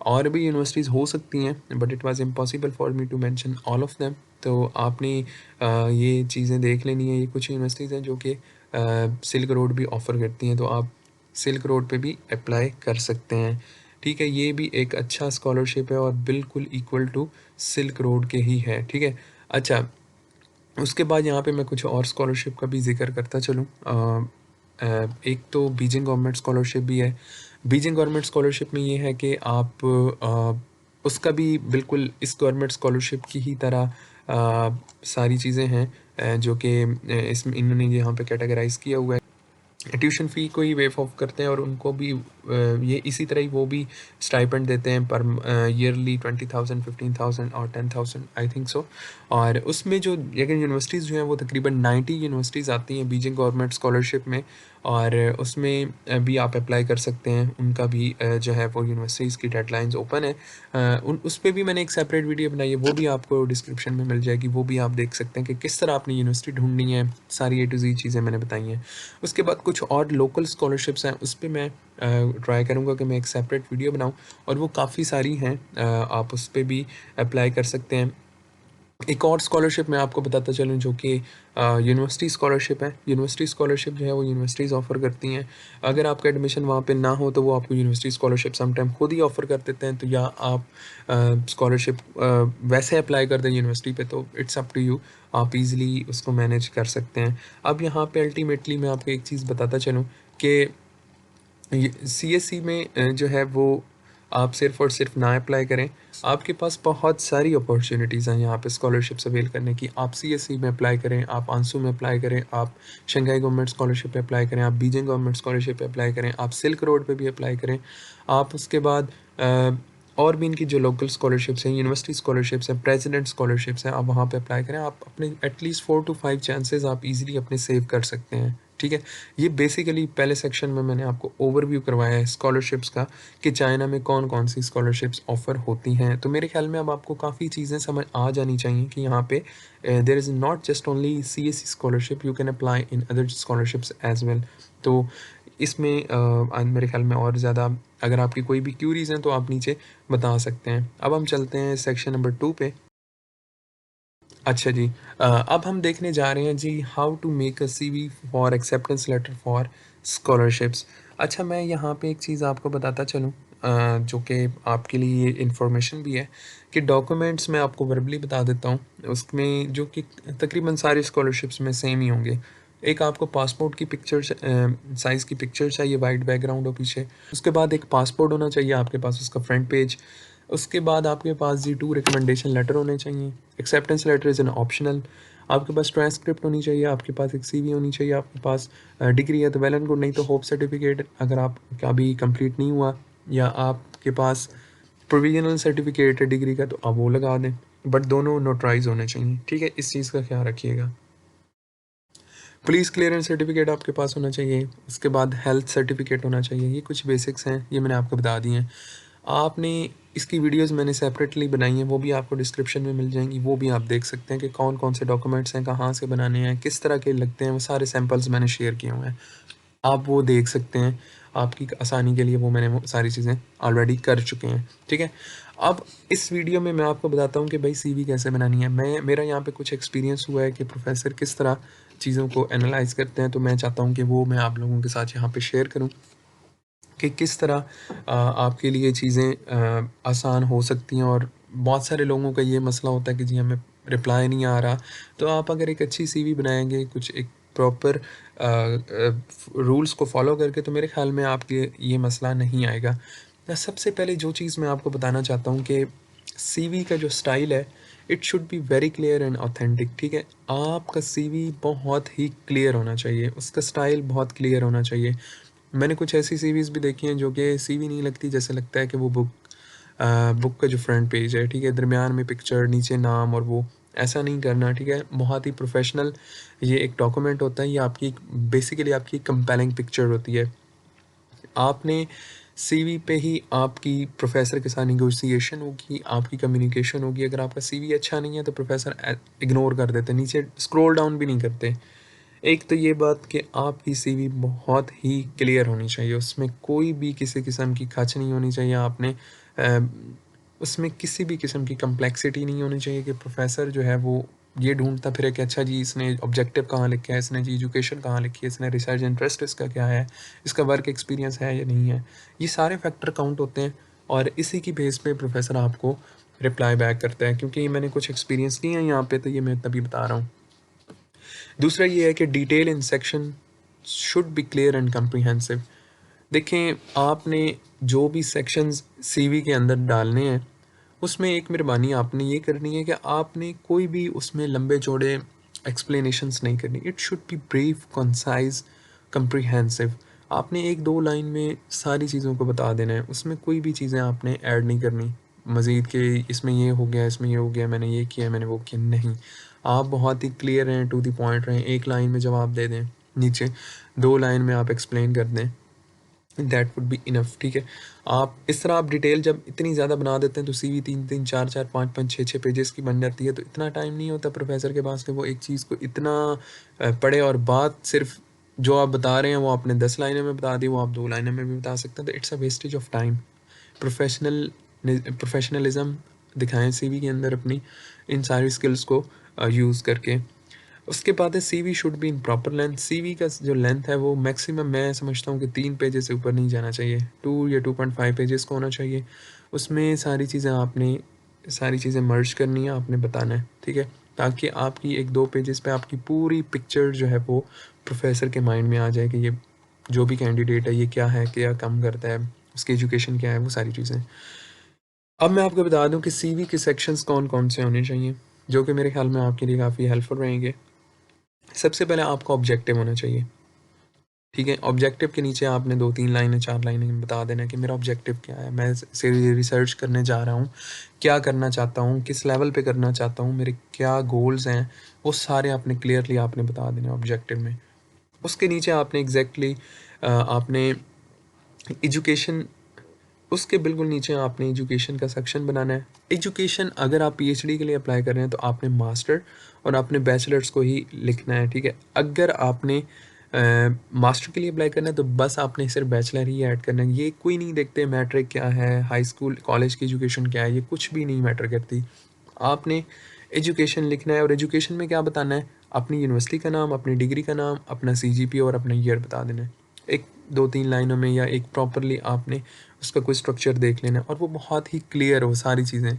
और भी यूनिवर्सिटीज़ हो सकती हैं, but it was impossible for me to mention all of them. तो आपने ये चीज़ें देख लेनी है। ये कुछ यूनिवर्सिटीज़ हैं जो कि सिल्क रोड भी ऑफ़र करती हैं, तो आप सिल्क रोड पे भी अप्लाई कर सकते हैं, ठीक है। ये भी एक अच्छा स्कॉलरशिप है और बिल्कुल इक्वल टू सिल्क रोड के ही है, ठीक है। अच्छा, उसके बाद यहाँ पे मैं कुछ और स्कॉलरशिप का भी ज़िक्र करता चलूँ। एक तो बीजिंग गवर्नमेंट स्कॉलरशिप भी है। बीजिंग गवर्नमेंट स्कॉलरशिप में ये है कि आप उसका भी बिल्कुल इस गवर्नमेंट स्कॉलरशिप की ही तरह सारी चीज़ें हैं जो कि इसमें इन्होंने यहाँ पे कैटेगराइज़ किया हुआ है। ट्यूशन फ़ी को ही वेव ऑफ करते हैं और उनको भी ये इसी तरह ही वो भी स्टाइपेंड देते हैं पर ईयरली 20,000 15,000 और 10,000 आई थिंक सो। और उसमें जो अगर यूनिवर्सिटीज़ जो हैं वो तकरीबन 90 यूनिवर्सिटीज़ आती हैं बीजिंग गवर्नमेंट स्कॉलरशिप में, और उसमें भी आप अप्लाई कर सकते हैं। उनका भी जो है वो यूनिवर्सिटीज़ की डेडलाइंस ओपन है। उन उस पे भी मैंने एक सेपरेट वीडियो बनाई है, वो भी आपको डिस्क्रिप्शन में मिल जाएगी, वो भी आप देख सकते हैं कि किस तरह आपने यूनिवर्सिटी ढूँढनी है। सारी A to Z चीज़ें मैंने बताई हैं। उसके बाद कुछ और लोकल स्कॉलरशिप्स हैं, उस पे मैं ट्राई करूँगा कि मैं एक सेपरेट वीडियो बनाऊँ, और वो काफ़ी सारी हैं। आप उस पे भी अप्लाई कर सकते हैं। एक और स्कॉलरशिप मैं आपको बताता चलूँ जो कि यूनिवर्सिटी स्कॉलरशिप है। यूनिवर्सिटी स्कॉलरशिप जो है वो यूनिवर्सिटीज़ ऑफ़र करती हैं। अगर आपका एडमिशन वहाँ पे ना हो तो वो आपको यूनिवर्सिटी स्कॉलरशिप समटाइम खुद ही ऑफ़र कर देते हैं। तो या आप स्कॉलरशिप वैसे अप्लाई कर दें यूनिवर्सिटी पे, तो इट्स अप टू यू, आप ईज़िली उसको मैनेज कर सकते हैं। अब यहाँ पे अल्टीमेटली मैं आपको एक चीज़ बताता चलूँ कि ये सीएसई में जो है वो आप सिर्फ़ और सिर्फ ना अप्लाई करें। आपके पास बहुत सारी अपॉर्च्युनिटीज़ हैं यहाँ पे स्कॉलरशिप्स अवेल करने की। आप सीएसई में अप्लाई करें, आप आंसू में अप्लाई करें, आप शंघाई गवर्नमेंट स्कॉलरशिप पे अप्लाई करें, आप बीजिंग गवर्नमेंट स्कॉलरशिप पे अप्लाई करें, आप सिल्क रोड पे भी अप्लाई करें। आप उसके बाद और भी इनकी जो लोकल स्कॉलरशिप्स हैं, यूनिवर्सिटी स्कॉलरशिप्स हैं, प्रेसिडेंट स्कॉलरशिप्स हैं, आप वहाँ पे अप्लाई करें। आप अपने एटलीस्ट 4 टू 5 चांसेस आप ईज़िली अपने सेव कर सकते हैं, ठीक है? ये बेसिकली पहले सेक्शन में मैंने आपको ओवरव्यू करवाया है स्कॉलरशिप्स का कि चाइना में कौन-कौन सी स्कॉलरशिप्स ऑफ़र होती हैं। तो मेरे ख़्याल में अब आपको काफ़ी चीज़ें समझ आ जानी चाहिए कि यहाँ पे there is not just only CSE scholarship, you can apply in other scholarships as well. तो इसमें मेरे ख़्याल में और ज़्यादा अगर आपकी कोई भी क्यूरीज़ हैं तो आप नीचे बता सकते हैं। अब हम चलते हैं सेक्शन नंबर 2 पे। अच्छा जी, अब हम देखने जा रहे हैं जी how to make a CV for acceptance letter for scholarships. अच्छा, मैं यहाँ पे एक चीज़ आपको बताता चलूँ जो कि आपके लिए इन्फॉर्मेशन भी है कि डॉक्यूमेंट्स मैं आपको वर्बली बता देता हूँ, उसमें जो कि तकरीबन सारी स्कॉलरशिप्स में सेम ही होंगे। एक आपको पासपोर्ट की पिक्चर साइज़ की पिक्चर चाहिए, वाइट बैकग्राउंड हो पीछे। उसके बाद एक पासपोर्ट होना चाहिए आपके पास, उसका फ्रंट पेज। उसके बाद आपके पास जी 2 रिकमेंडेशन लेटर होने चाहिए। Acceptance letter is an optional. आपके पास ट्रांसक्रिप्ट होनी चाहिए, आपके पास एक सीवी होनी चाहिए, आपके पास डिग्री है तो वेल एंड गुड, नहीं तो होप सर्टिफिकेट अगर आपका अभी कंप्लीट नहीं हुआ, या आपके पास प्रोविजनल सर्टिफिकेट है डिग्री का तो आप वो लगा दें। बट दोनों नोटराइज होने चाहिए, ठीक है? इस चीज़ का ख्याल रखिएगा। पुलिस क्लियरेंस सर्टिफिकेट आपके पास होना चाहिए। उसके बाद हेल्थ सर्टिफिकेट होना चाहिए। ये कुछ बेसिक्स हैं, ये मैंने आपको बता दिए हैं। आपने इसकी वीडियोस मैंने सेपरेटली बनाई हैं, वो भी आपको डिस्क्रिप्शन में मिल जाएंगी, वो भी आप देख सकते हैं कि कौन कौन से डॉक्यूमेंट्स हैं, कहाँ से बनाने हैं, किस तरह के लगते हैं। वो सारे सैम्पल्स मैंने शेयर किए हुए हैं, आप वो देख सकते हैं। आपकी आसानी के लिए वो मैंने वो सारी चीज़ें ऑलरेडी कर चुके हैं, ठीक है? अब इस वीडियो में मैं आपको बताता हूँ कि भाई सीवी कैसे बनानी है। मेरा यहाँ पे कुछ एक्सपीरियंस हुआ है कि प्रोफेसर किस तरह चीज़ों को एनालाइज़ करते हैं, तो मैं चाहता हूँ कि वो मैं आप लोगों के साथ यहाँ पे शेयर करूँ कि किस तरह आपके लिए चीज़ें आसान हो सकती हैं। और बहुत सारे लोगों का ये मसला होता है कि जी हमें रिप्लाई नहीं आ रहा। तो आप अगर एक अच्छी सीवी बनाएँगे, कुछ एक प्रॉपर रूल्स को फ़ॉलो करके, तो मेरे ख़्याल में आपके ये मसला नहीं आएगा। सबसे पहले जो चीज़ मैं आपको बताना चाहता हूँ कि सीवी का जो स्टाइल है, it should be very clear and authentic, ठीक है? आपका सीवी बहुत ही क्लियर होना चाहिए, उसका स्टाइल बहुत क्लियर होना चाहिए। मैंने कुछ ऐसी सीवीज़ भी देखी हैं जो कि सीवी नहीं लगती, जैसे लगता है कि वो बुक का जो फ्रंट पेज है, ठीक है? दरमियान में पिक्चर, नीचे नाम, और वो ऐसा नहीं करना, ठीक है? बहुत ही प्रोफेशनल ये एक डॉक्यूमेंट होता है, ये आपकी बेसिकली आपकी कंपेलिंग पिक्चर होती है। आपने सीवी पे ही आपकी प्रोफ़ेसर के साथ नेगोशिएशन होगी, आपकी कम्युनिकेशन होगी। अगर आपका सीवी अच्छा नहीं है तो प्रोफ़ेसर इग्नोर कर देते हैं, नीचे स्क्रॉल डाउन भी नहीं करते। एक तो ये बात कि आपकी सीवी बहुत ही क्लियर होनी चाहिए, उसमें कोई भी किसी किस्म की खच नहीं होनी चाहिए। आपने अ, उसमें किसी भी किस्म की कम्प्लेक्सिटी नहीं होनी चाहिए कि प्रोफ़ेसर जो है वो ये ढूँढता फिरे कि अच्छा जी इसने ऑब्जेक्टिव कहाँ लिखा है, इसने जी एजुकेशन कहाँ लिखी है, इसने रिसर्च इंटरेस्ट इसका क्या है, इसका वर्क एक्सपीरियंस है या नहीं है। ये सारे फैक्टर काउंट होते हैं, और इसी की बेस पे प्रोफ़ेसर आपको रिप्लाई बैक करता है। क्योंकि मैंने कुछ एक्सपीरियंस किए हैं यहाँ पे, तो ये मैं तभी बता रहा हूँ। दूसरा ये है कि detail in section should be clear and comprehensive. देखें, आपने जो भी सेक्शंस सीवी के अंदर डालने हैं, उसमें एक मेहरबानी आपने ये करनी है कि आपने कोई भी उसमें लंबे चौड़े एक्सप्लेनेशंस नहीं करनी। It should B brief, concise, comprehensive. आपने एक दो लाइन में सारी चीज़ों को बता देना है, उसमें कोई भी चीज़ें आपने ऐड नहीं करनी मज़ीद के इसमें ये हो गया, इसमें ये हो गया, मैंने ये किया, मैंने वो किया, नहीं। आप बहुत ही क्लियर रहें, टू द पॉइंट रहें, एक लाइन में जवाब दे दें, नीचे दो लाइन में आप एक्सप्लेन कर दें, दैट वुड बी इनफ। ठीक है, आप इस तरह आप डिटेल जब इतनी ज़्यादा बना देते हैं तो सीवी 3-3, 4-4, 5-5, 6-6 पेजेस की बन जाती है, तो इतना टाइम नहीं होता प्रोफेसर के पास कि वो एक चीज़ को इतना पढ़े, और बात सिर्फ जो आप बता रहे हैं वो आपने 10 लाइनों में बता दी, वो आप 2 लाइनों में भी बता सकते हैं, तो it's a wastage of time. Professionalism दिखाएं सीवी के अंदर अपनी, इन सारी स्किल्स को यूज़ करके। उसके बाद है CV should be in proper length. CV का जो लेंथ है वो मैक्सिमम मैं समझता हूँ कि 3 पेजेस से ऊपर नहीं जाना चाहिए, 2 या 2.5 पेजेस का होना चाहिए। उसमें सारी चीज़ें आपने सारी चीज़ें मर्ज करनी है, आपने बताना है, ठीक है, ताकि आपकी एक दो पेजेस पे आपकी पूरी पिक्चर जो है वो प्रोफेसर के माइंड में आ जाए कि ये जो भी कैंडिडेट है ये क्या है, क्या काम करता है, उसकी एजुकेशन क्या है, वो सारी चीज़ें। अब मैं आपको बता दूं कि सीवी के सेक्शंस कौन कौन से होने चाहिए, जो कि मेरे ख्याल में आपके लिए काफ़ी हेल्पफुल रहेंगे। सबसे पहले आपका ऑब्जेक्टिव होना चाहिए, ठीक है। ऑब्जेक्टिव के नीचे आपने 2-3 लाइनें, 4 लाइनें बता देना कि मेरा ऑब्जेक्टिव क्या है, मैं से रिसर्च करने जा रहा हूँ, क्या करना चाहता हूँ, किस लेवल पे करना चाहता हूँ, मेरे क्या गोल्स हैं, वो सारे आपने क्लियरली आपने बता देना ऑब्जेक्टिव में। उसके नीचे आपने एग्जैक्टली आपने एजुकेशन, उसके बिल्कुल नीचे आपने एजुकेशन का सेक्शन बनाना है। एजुकेशन अगर आप पीएचडी के लिए अप्लाई कर रहे हैं तो आपने मास्टर और आपने बैचलर्स को ही लिखना है, ठीक है। अगर आपने मास्टर के लिए अप्लाई करना है तो बस आपने सिर्फ बैचलर ही ऐड करना है। ये कोई नहीं देखते मैट्रिक क्या है, हाई स्कूल कॉलेज की एजुकेशन क्या है, ये कुछ भी नहीं मैटर करती। आपने एजुकेशन लिखना है, और एजुकेशन में क्या बताना है, अपनी यूनिवर्सिटी का नाम, अपनी डिग्री का नाम, अपना सीजीपीए और अपना ईयर बता देना है। एक 2-3 लाइनों में, या एक प्रॉपरली आपने उसका कोई स्ट्रक्चर देख लेना, और वो बहुत ही क्लियर हो सारी चीज़ें।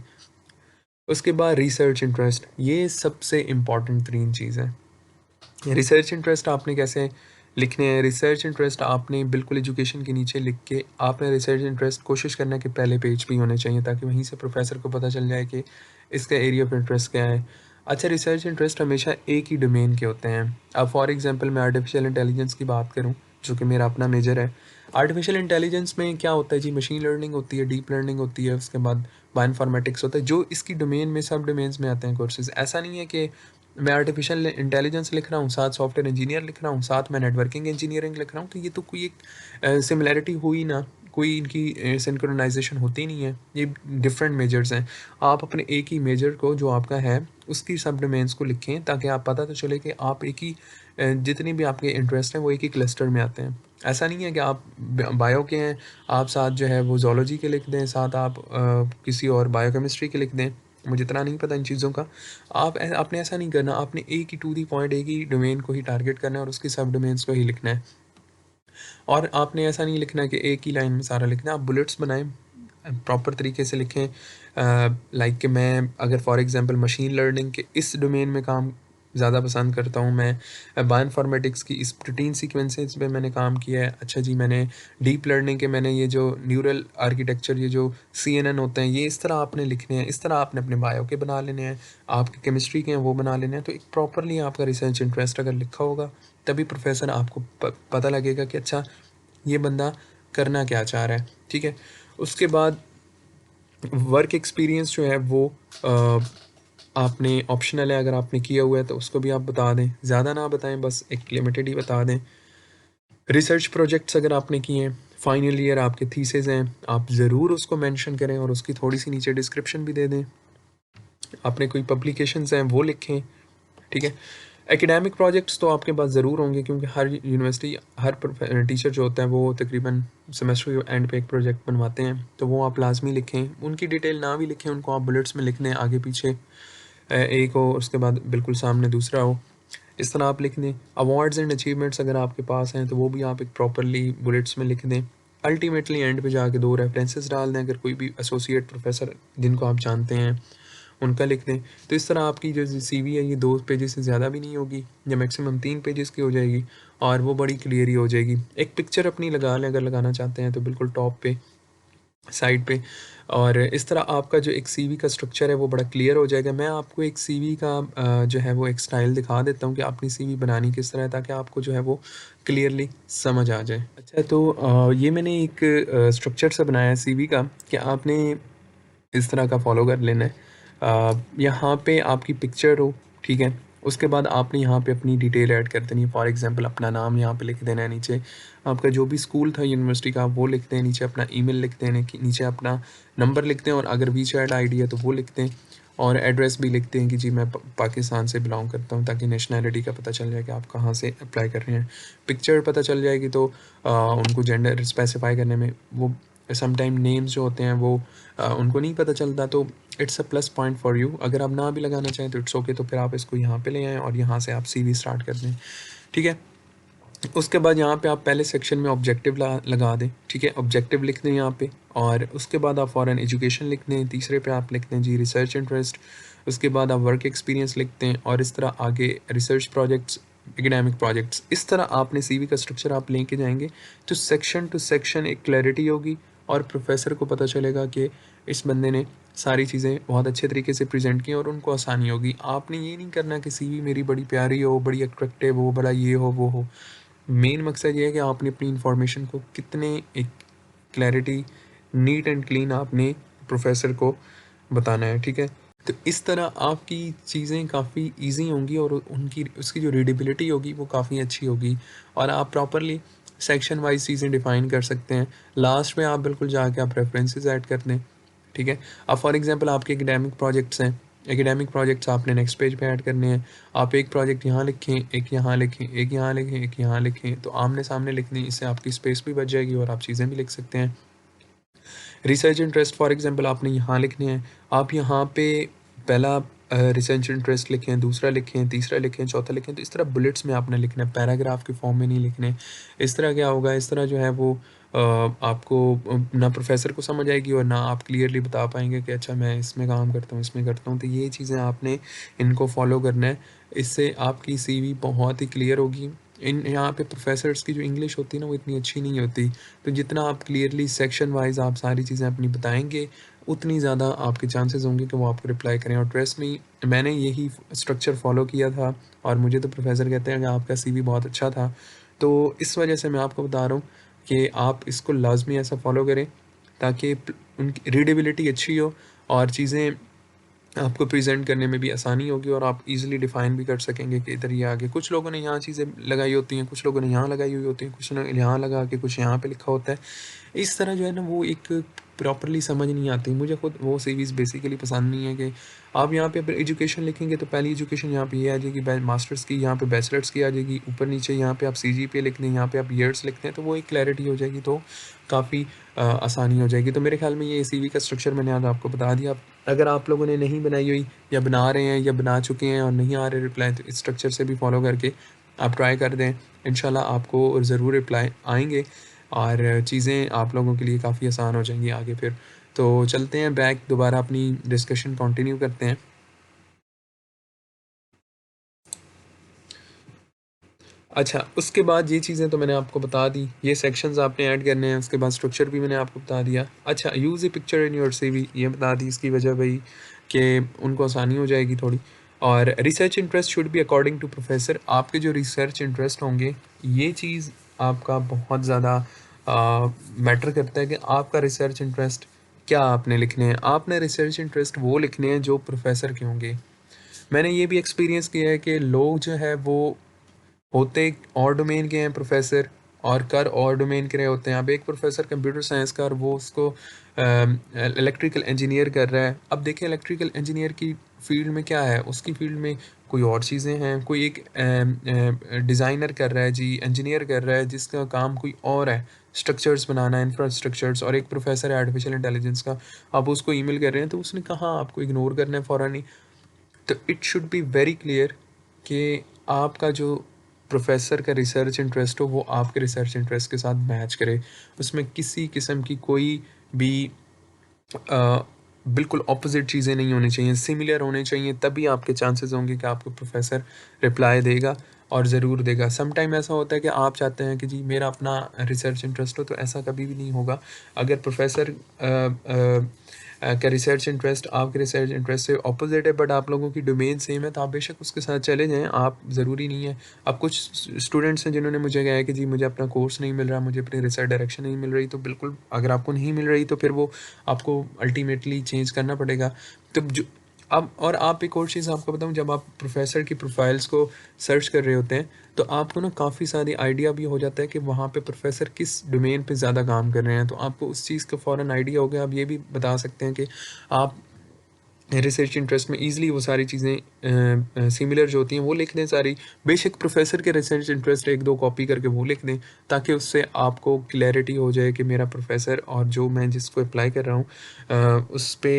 उसके बाद रिसर्च इंटरेस्ट, ये सबसे इम्पॉर्टेंट 3 चीज़ है। रिसर्च इंटरेस्ट आपने कैसे लिखने हैं, रिसर्च इंटरेस्ट आपने बिल्कुल एजुकेशन के नीचे लिख के आपने रिसर्च इंटरेस्ट कोशिश करना है कि पहले पेज पे ही होने चाहिए, ताकि वहीं से प्रोफेसर को पता चल जाए कि इसका एरिया ऑफ इंटरेस्ट क्या है। अच्छा, रिसर्च इंटरेस्ट हमेशा एक ही डोमेन के होते हैं। अब फॉर एग्जांपल मैं आर्टिफिशियल इंटेलिजेंस की बात करूं, जो कि मेरा अपना मेजर है। आर्टिफिशियल इंटेलिजेंस में क्या होता है जी, मशीन लर्निंग होती है, डीप लर्निंग होती है, उसके बाद बायोइन्फॉर्मेटिक्स होता है, जो इसकी डोमेन में सब डोमेन्स में आते हैं कोर्सेज। ऐसा नहीं है कि मैं आर्टिफिशियल इंटेलिजेंस लिख रहा हूँ, साथ सॉफ्टवेयर इंजीनियर लिख रहा हूँ, साथ मैं नेटवर्किंग इंजीनियरिंग लिख रहा हूँ, तो ये तो कोई एक सिमिलैरिटी हुई ना, कोई इनकी सिंक्रोनाइजेशन होती नहीं है, ये डिफरेंट मेजर्स हैं। आप अपने एक ही मेजर को जो आपका है उसकी सब डोमेन्स को लिखें, ताकि आप पता तो चले कि आप एक ही जितनी भी आपके इंटरेस्ट हैं वो एक ही क्लस्टर में आते हैं। ऐसा नहीं है कि आप बायो के हैं, आप साथ जो है वो जोलॉजी के लिख दें, साथ आप किसी और बायोकेमिस्ट्री के लिख दें, मुझे इतना नहीं पता इन चीज़ों का। आपने ऐसा नहीं करना, आपने एक ही टू दी पॉइंट एक ही डोमेन को ही टारगेट करना है और उसकी सब डोमेन्स को ही लिखना है। और आपने ऐसा नहीं लिखना कि एक ही लाइन में सारा लिखना है, आप बुलेट्स बनाएं, प्रॉपर तरीके से लिखें। लाइक कि मैं अगर फॉर एग्जांपल मशीन लर्निंग के इस डोमेन में काम ज़्यादा पसंद करता हूँ, मैं बायोइन्फॉर्मेटिक्स की इस प्रोटीन सीक्वेंसेस पे मैंने काम किया है। अच्छा जी, मैंने डीप लर्निंग के मैंने ये जो न्यूरल आर्किटेक्चर, ये जो CNN होते हैं, ये इस तरह आपने लिखने हैं, इस तरह आपने अपने बायो के बना लेने हैं, आपके केमिस्ट्री के हैं वो बना लेने हैं। तो एक प्रॉपरली आपका रिसर्च इंटरेस्ट अगर लिखा होगा, तभी प्रोफेसर आपको पता लगेगा कि अच्छा ये बंदा करना क्या चाह रहा है, ठीक है। उसके बाद वर्क एक्सपीरियंस जो है वो आपने ऑप्शनल है, अगर आपने किया हुआ है तो उसको भी आप बता दें, ज़्यादा ना बताएं, बस एक लिमिटेड ही बता दें। रिसर्च प्रोजेक्ट्स अगर आपने किए हैं, फाइनल ईयर आपके थीसिस हैं, आप ज़रूर उसको मेंशन करें और उसकी थोड़ी सी नीचे डिस्क्रिप्शन भी दे दें। आपने कोई पब्लिकेशंस हैं वो लिखें, ठीक है। एकेडमिक प्रोजेक्ट्स तो आपके पास ज़रूर होंगे, क्योंकि हर यूनिवर्सिटी, हर टीचर जो होता है वो तकरीबन सेमेस्टर के एंड पे एक प्रोजेक्ट बनवाते हैं, तो वो आप लाजमी लिखें। उनकी डिटेल ना भी लिखें, उनको आप बुलेट्स में लिख दें, आगे पीछे एक हो, उसके बाद बिल्कुल सामने दूसरा हो, इस तरह आप लिख दें। अवार्ड्स एंड अचीवमेंट्स अगर आपके पास हैं तो वो भी आप एक प्रॉपरली बुलेट्स में लिख दें। अल्टीमेटली एंड पे जाके 2 रेफरेंसेस डाल दें, अगर कोई भी एसोसिएट प्रोफेसर जिनको आप जानते हैं उनका लिख दें। तो इस तरह आपकी जो सीवी है ये 2 पेजेस से ज़्यादा भी नहीं होगी, या मैक्सिमम 3 पेजेस की हो जाएगी, और वो बड़ी क्लियर ही हो जाएगी। एक पिक्चर अपनी लगा लें अगर लगाना चाहते हैं तो बिल्कुल टॉप पे, साइड पे, और इस तरह आपका जो एक सीवी का स्ट्रक्चर है वो बड़ा क्लियर हो जाएगा। मैं आपको एक सीवी का जो है वो एक स्टाइल दिखा देता हूँ कि अपनी सीवी बनानी किस तरह है, ताकि आपको जो है वो क्लियरली समझ आ जाए। अच्छा, तो ये मैंने एक स्ट्रक्चर सा बनाया है सीवी का कि आपने इस तरह का फॉलो कर लेना है। यहाँ पे आपकी पिक्चर हो, ठीक है। उसके बाद आपने यहाँ पे अपनी डिटेल ऐड कर देनी है। फॉर एग्जांपल अपना नाम यहाँ पे लिख देना है, नीचे आपका जो भी स्कूल था यूनिवर्सिटी का वो लिखते हैं, नीचे अपना ईमेल लिखते हैं, नीचे अपना नंबर लिखते हैं, और अगर वीचैट आईडी है तो वो लिखते हैं, और एड्रेस भी लिखते हैं कि जी मैं पाकिस्तान से बिलोंग करता हूँ, ताकि नेशनैलिटी का पता चल जाए कि आप कहाँ से अप्लाई कर रहे हैं। पिक्चर पता चल जाएगी तो उनको जेंडर स्पेसिफाई करने में वो समटाइम नेम्स जो होते हैं वो उनको नहीं पता चलता, तो it's a plus point for you. अगर आप ना भी लगाना चाहें तो इट्स ओके, तो फिर आप इसको यहाँ पे ले आएँ और यहाँ से आप सीवी स्टार्ट कर दें, ठीक है। उसके बाद यहाँ पे आप पहले सेक्शन में ऑब्जेक्टिव लगा दें, ठीक है। ऑब्जेक्टिव लिख दें यहाँ पे, और उसके बाद आप फॉरेन एजुकेशन लिख दें। तीसरे पे आप लिख दें जी रिसर्च इंटरेस्ट। उसके बाद आप वर्क एक्सपीरियंस लिखते हैं, और इस तरह आगे रिसर्च प्रोजेक्ट्स, एकेडमिक प्रोजेक्ट्स। इस तरह आपने सीवी का स्ट्रक्चर आप लेके जाएंगे तो सेक्शन टू सेक्शन एक क्लैरिटी होगी, और प्रोफेसर को पता चलेगा कि इस बंदे ने सारी चीज़ें बहुत अच्छे तरीके से प्रेजेंट की, और उनको आसानी होगी। आपने ये नहीं करना कि सीवी मेरी बड़ी प्यारी हो, बड़ी अट्रैक्टिव हो, बड़ा ये हो वो हो। मेन मकसद ये है कि आपने अपनी इंफॉर्मेशन को कितने एक क्लैरिटी, नीट एंड क्लीन आपने प्रोफेसर को बताना है, ठीक है। तो इस तरह आपकी चीज़ें काफ़ी इजी होंगी, और उनकी उसकी जो रीडेबिलिटी होगी वो काफ़ी अच्छी होगी, और आप प्रॉपरली सेक्शन वाइज चीज़ें डिफ़ाइन कर सकते हैं। लास्ट में आप बिल्कुल जाके आप रेफरेंसेस ऐड कर दें, ठीक है। अब फॉर एग्जांपल आपके एकेडमिक प्रोजेक्ट्स हैं, एकेडमिक प्रोजेक्ट्स आपने नेक्स्ट पेज पे ऐड करने हैं। आप एक प्रोजेक्ट यहाँ लिखें, एक यहाँ लिखें, एक यहाँ लिखें, एक यहाँ लिखें, तो आमने सामने लिखने, इससे आपकी स्पेस भी बच जाएगी और आप चीज़ें भी लिख सकते हैं। रिसर्च इंटरेस्ट फॉर एग्जांपल आपने यहाँ लिखने हैं। आप यहाँ पे पहला रिसर्च इंटरेस्ट लिखें, दूसरा लिखें, तीसरा लिखें, चौथा लिखें, तो इस तरह बुलेट्स में आपने लिखना है, पैराग्राफ के फॉर्म में नहीं लिखने। इस तरह क्या होगा, इस तरह जो है वो आपको ना प्रोफेसर को समझ आएगी, और ना आप क्लियरली बता पाएंगे कि अच्छा मैं इसमें काम करता हूँ, इसमें करता हूँ। तो ये चीज़ें आपने इनको फॉलो करना है, इससे आपकी सीवी बहुत ही क्लियर होगी। इन यहाँ पे प्रोफेसर्स की जो इंग्लिश होती है ना वो इतनी अच्छी नहीं होती, तो जितना आप क्लियरली सेक्शन वाइज आप सारी चीज़ें अपनी बताएंगे, उतनी ज़्यादा आपके चांसेस होंगे कि वो आपको रिप्लाई करें। और ट्रस्ट में मैंने यही स्ट्रक्चर फॉलो किया था, और मुझे तो प्रोफेसर कहते हैं कि आपका सीवी बहुत अच्छा था। तो इस वजह से मैं आपको बता रहा हूँ कि आप इसको लाजमी ऐसा फॉलो करें, ताकि उनकी रीडेबिलिटी अच्छी हो, और चीज़ें आपको प्रेजेंट करने में भी आसानी होगी, और आप इजीली डिफाइन भी कर सकेंगे कि इधर ये आगे कुछ लोगों ने यहाँ चीज़ें लगाई होती हैं, कुछ लोगों ने यहाँ लगाई हुई होती हैं, कुछ ने यहाँ लगा के कुछ यहाँ पे लिखा होता है। इस तरह जो है ना वो एक प्रॉपरली समझ नहीं आती। मुझे खुद वो सीरीज़ बेसिकली पसंद नहीं है कि आप यहाँ पे अगर एजुकेशन लिखेंगे तो पहली एजुकेशन यहाँ पे ये आ जाएगी, मास्टर्स की, यहाँ पे बैचलर्स की आ जाएगी, ऊपर नीचे यहाँ पे आप CGPA लिख दें, यहाँ पे आप ईयर्स लिखते हैं, तो वो एक क्लैरिटी हो जाएगी, तो काफ़ी आसानी हो जाएगी। तो मेरे ख्याल में ये सीवी का स्ट्रक्चर मैंने आज आपको बता दिया। अगर आप लोगों ने नहीं बनाई हुई, या बना रहे हैं, या बना चुके हैं और नहीं आ रहे रिप्लाई, तो इस स्ट्रक्चर से भी फॉलो करके आप ट्राई कर दें। इंशाल्लाह आपको ज़रूर रिप्लाई आएंगे, और चीज़ें आप लोगों के लिए काफ़ी आसान हो जाएंगी आगे फिर। तो चलते हैं बैक, दोबारा अपनी डिस्कशन कंटिन्यू करते हैं। अच्छा, उसके बाद ये चीज़ें तो मैंने आपको बता दी, ये सेक्शंस आपने ऐड करने हैं, उसके बाद स्ट्रक्चर भी मैंने आपको बता दिया। अच्छा, use A picture in your CV, ये बता दी, इसकी वजह वही कि उनको आसानी हो जाएगी थोड़ी। और research interest should be according to professor, आपके जो रिसर्च इंटरेस्ट होंगे, ये चीज़ आपका बहुत ज़्यादा मैटर करता है कि आपका रिसर्च इंटरेस्ट क्या आपने लिखने हैं। आपने रिसर्च इंटरेस्ट वो लिखने हैं जो प्रोफेसर के होंगे। मैंने ये भी एक्सपीरियंस किया है कि लोग जो है वो होते और डोमेन के हैं प्रोफेसर, और कर और डोमेन के रहे होते हैं। अब एक प्रोफेसर कंप्यूटर साइंस का, और वो उसको इलेक्ट्रिकल इंजीनियर कर रहा है। अब देखिए इलेक्ट्रिकल इंजीनियर की फील्ड में क्या है, उसकी फील्ड में कोई और चीज़ें हैं, कोई एक डिज़ाइनर कर रहा है जी, इंजीनियर कर रहा है जिसका काम कोई और है, स्ट्रक्चर्स बनाना, इंफ्रास्ट्रक्चर्स, और एक प्रोफेसर है आर्टिफिशियल इंटेलिजेंस का। आप उसको ईमेल कर रहे हैं, तो उसने कहा आपको इग्नोर करना है फ़ौरन ही। तो it should be very clear कि आपका जो प्रोफेसर का रिसर्च इंटरेस्ट हो वो आपके रिसर्च इंटरेस्ट के साथ मैच करे, उसमें किसी किस्म की कोई भी अ, बिल्कुल ऑपोजिट चीज़ें नहीं होनी चाहिए, सिमिलर होने चाहिए, तभी आपके चांसेस होंगे कि आपको प्रोफेसर रिप्लाई देगा। और ज़रूर देगा। सम टाइम ऐसा होता है कि आप चाहते हैं कि जी मेरा अपना रिसर्च इंटरेस्ट हो, तो ऐसा कभी भी नहीं होगा। अगर प्रोफ़ेसर का रिसर्च इंटरेस्ट आपके रिसर्च इंटरेस्ट से ऑपोज़िट है, बट आप लोगों की डोमेन सेम है, तो आप बेशक उसके साथ चले जाएँ। आप ज़रूरी नहीं है। अब कुछ स्टूडेंट्स हैं जिन्होंने मुझे कहा है कि जी मुझे अपना कोर्स नहीं मिल रहा, मुझे अपनी रिसर्च डायरेक्शन नहीं मिल रही, तो बिल्कुल अगर आपको नहीं मिल रही तो फिर वो आपको अल्टीमेटली चेंज करना पड़ेगा। तो जो अब और आप एक और चीज़ आपको बताऊँ, जब आप प्रोफ़ेसर की प्रोफ़ाइल्स को सर्च कर रहे होते हैं, तो आपको ना काफ़ी सारी आइडिया भी हो जाता है कि वहाँ पे प्रोफ़ेसर किस डोमेन पे ज़्यादा काम कर रहे हैं। तो आपको उस चीज़ का फ़ौरन आइडिया हो गया। आप ये भी बता सकते हैं कि आप रिसर्च इंटरेस्ट में ईज़िली वो सारी चीज़ें सिमिलर जो होती हैं वो लिख दें सारी। बेशक प्रोफ़ेसर के रिसर्च इंटरेस्ट 1-2 कॉपी करके वो लिख दें, ताकि उससे आपको क्लैरिटी हो जाए कि मेरा प्रोफ़ेसर और जो मैं जिसको अप्लाई कर रहा हूँ उस पे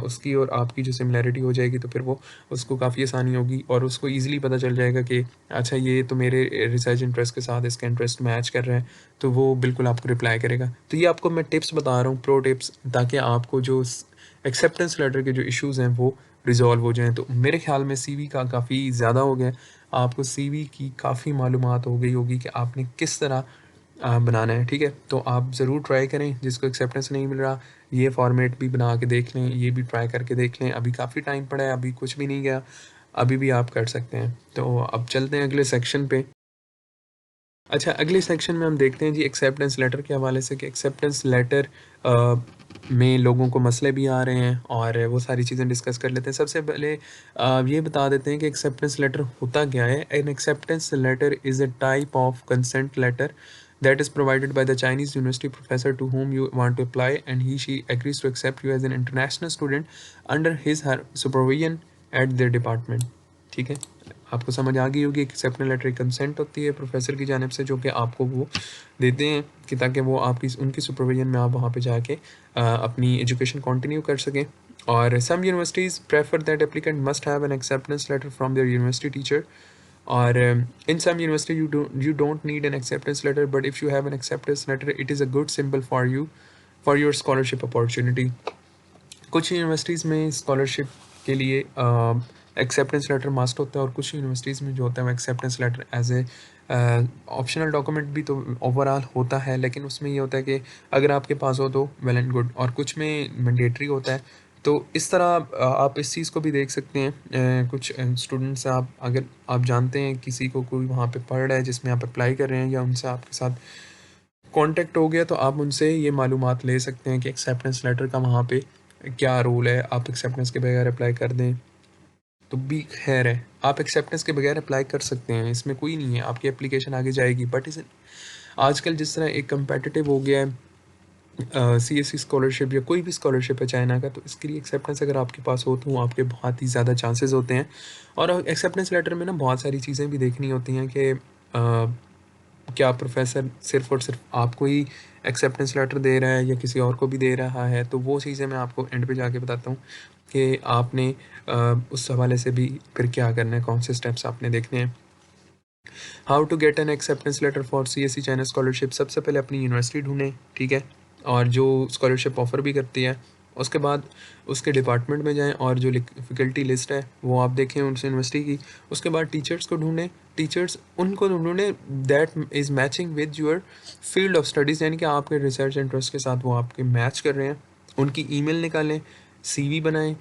उसकी और आपकी जो सिमिलैरिटी हो जाएगी, तो फिर वो उसको काफ़ी आसानी होगी और उसको ईज़िली पता चल जाएगा कि अच्छा ये तो मेरे रिसर्च इंटरेस्ट के साथ इसका इंटरेस्ट मैच कर रहा है, तो वो बिल्कुल आपको रिप्लाई करेगा। तो ये आपको मैं टिप्स बता रहा हूँ, प्रो टिप्स, ताकि आपको जो एक्सेप्टेंस लेटर के जो इश्यूज़ हैं वो रिज़ॉल्व हो जाएँ। तो मेरे ख़्याल में सीवी का काफ़ी ज़्यादा हो गया। आपको सीवी की काफ़ी मालूमात हो गई होगी कि आपने किस तरह बनाना है, ठीक है? तो आप ज़रूर ट्राई करें, जिसको एक्सेप्टेंस नहीं मिल रहा, ये फ़ॉर्मेट भी बना के देख लें, ये भी ट्राई करके देख लें। अभी काफ़ी टाइम पड़ा है, अभी कुछ भी नहीं गया, अभी भी आप कर सकते हैं। तो अब चलते हैं अगले सेक्शन पे। अच्छा, अगले सेक्शन में हम देखते हैं जी एक्सेप्टेंस लेटर के हवाले से कि एक्सेप्टेंस लेटर में लोगों को मसले भी आ रहे हैं और वो सारी चीज़ें डिस्कस कर लेते हैं। सबसे पहले ये बता देते हैं कि एक्सेप्टेंस लेटर होता क्या है। An acceptance letter is a type of consent letter that is provided by the Chinese university professor to whom you want to apply, and he she agrees to accept you as an international student under his her supervision at their department। ठीक है, आपको समझ आ गई होगी। Acceptance letter एक consent होती है professor की जानिब से, जो कि आपको वो देते हैं कि ताकि वो आपकी उनकी सुपरविजन में आप वहाँ पे जाके अपनी एजुकेशन कंटिन्यू कर सकें। और some universities prefer that applicant must have an acceptance letter from their university teacher, or in some university you don't need an acceptance letter, but if you have an acceptance letter it is a good symbol for you for your scholarship opportunity। कुछ universities में scholarship के लिए acceptance letter must होता है, और कुछ universities में जो होता है वो acceptance letter as a optional document भी तो ओवरऑल होता है, लेकिन उसमें ये होता है कि अगर आपके पास हो तो वेल एंड गुड, और कुछ में मैंडेटरी होता है। तो इस तरह आप इस चीज़ को भी देख सकते हैं। कुछ स्टूडेंट्स, आप अगर आप जानते हैं किसी को कोई वहाँ पे पढ़ रहा है जिसमें आप अप्लाई कर रहे हैं, या उनसे आपके साथ कॉन्टैक्ट हो गया, तो आप उनसे ये मालूमात ले सकते हैं कि एक्सेप्टेंस लेटर का वहाँ पे क्या रूल है। आप एक्सेप्टेंस के बगैर अप्लाई कर दें तो भी खैर है, आप एक्सेप्टेंस के बगैर अप्लाई कर सकते हैं, इसमें कोई नहीं है, आपकी एप्लीकेशन आगे जाएगी। बट इस आजकल जिस तरह एक कम्पेटिटिव हो गया है सीएससी स्कॉलरशिप या कोई भी स्कॉलरशिप है चाइना का, तो इसके लिए एक्सेप्टेंस अगर आपके पास हो तो आपके बहुत ही ज़्यादा चांसेस होते हैं। और एक्सेप्टेंस लेटर में ना बहुत सारी चीज़ें भी देखनी होती हैं कि क्या प्रोफेसर सिर्फ़ और सिर्फ आपको ही एक्सेप्टेंस लेटर दे रहा है या किसी और को भी दे रहा है, तो वो चीज़ें मैं आपको एंड पे जाके बताता हूँ कि आपने उस हवाले से भी फिर क्या करना है, कौन से स्टेप्स आपने देखने हैं। How to get an acceptance letter for CSC China scholarship. सबसे पहले अपनी यूनिवर्सिटी ढूंढें, ठीक है, और जो स्कॉलरशिप ऑफ़र भी करती है। उसके बाद उसके डिपार्टमेंट में जाएं और जो फैकल्टी लिस्ट है वो आप देखें उनसे यूनिवर्सिटी की। उसके बाद टीचर्स को ढूंढें, टीचर्स उनको ढूंढें that is matching with your field of studies, यानी कि आपके रिसर्च इंटरेस्ट के साथ वो आपके मैच कर रहे हैं। उनकी ईमेल निकालें, सीवी बनाएं,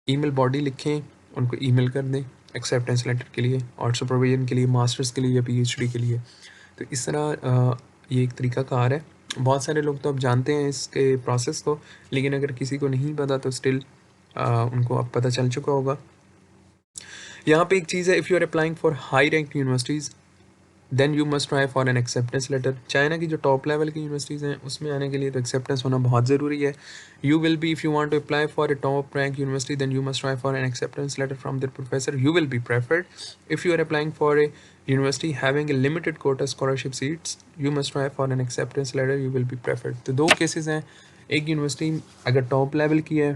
ईमेल बॉडी लिखें, उनको ईमेल कर दें एक्सेप्टेंस लेटर के लिए और सुपरविजन के लिए, मास्टर्स के लिए या पीएचडी के लिए। तो इस तरह ये एक तरीक़ाकार है। बहुत सारे लोग तो अब जानते हैं इसके प्रोसेस को, लेकिन अगर किसी को नहीं पता तो स्टिल उनको अब पता चल चुका होगा। यहाँ पे एक चीज़ है, if you are applying for high rank universities then you must try for an acceptance letter. China की जो टॉप लेवल की यूनिवर्सिटीज़ हैं उसमें आने के लिए तो एक्सेप्टेंस होना बहुत ज़रूरी है। You will be, if you want to apply for a top rank university then you must try for an acceptance letter from their professor, you will be preferred. If you are applying for a university having a limited quota scholarship seats you must try for an acceptance letter, you will be preferred. तो दो cases हैं, एक university अगर top level की है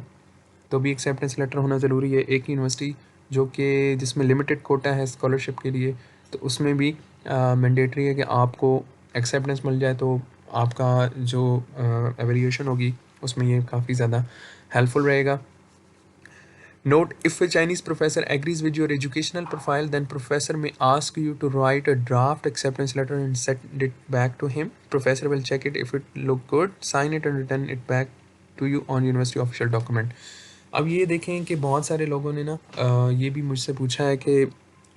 तो भी acceptance letter होना ज़रूरी है, एक यूनिवर्सिटी जो कि जिसमें लिमिटेड कोटा है स्कॉलरशिप के लिए तो उसमें भी मैंडेटरी है कि आपको एक्सेप्टेंस मिल जाए, तो आपका जो एवेल्यूएशन होगी उसमें ये काफ़ी ज़्यादा हेल्पफुल रहेगा। Note, if a Chinese professor agrees with your educational profile, then professor may ask you to write a draft acceptance letter and send it back to him. Professor will check it. If it look good, sign it and return it back to you on university official document. अब ये देखें कि बहुत सारे लोगों ने ना ये भी मुझसे पूछा है कि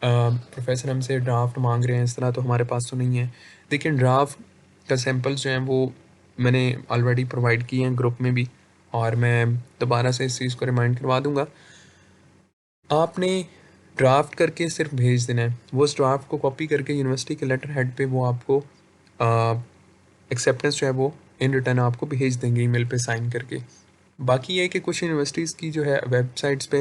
प्रोफेसर हमसे ड्राफ्ट मांग रहे हैं, इस तरह तो हमारे पास तो नहीं है। देखिए, ड्राफ्ट का सैम्पल्स जो हैं वो मैंने ऑलरेडी प्रोवाइड किए हैं ग्रुप में भी, और मैं दोबारा से इस चीज़ को रिमाइंड करवा दूँगा। आपने ड्राफ्ट करके सिर्फ भेज देना है। वो उस ड्राफ्ट को कॉपी करके यूनिवर्सिटी के लेटर हेड पे वो आपको एक्सेप्टेंस जो है वो इन रिटर्न आपको भेज देंगे ईमेल पे साइन करके। बाकी ये है कि कुछ यूनिवर्सिटीज़ की जो है वेबसाइट्स पे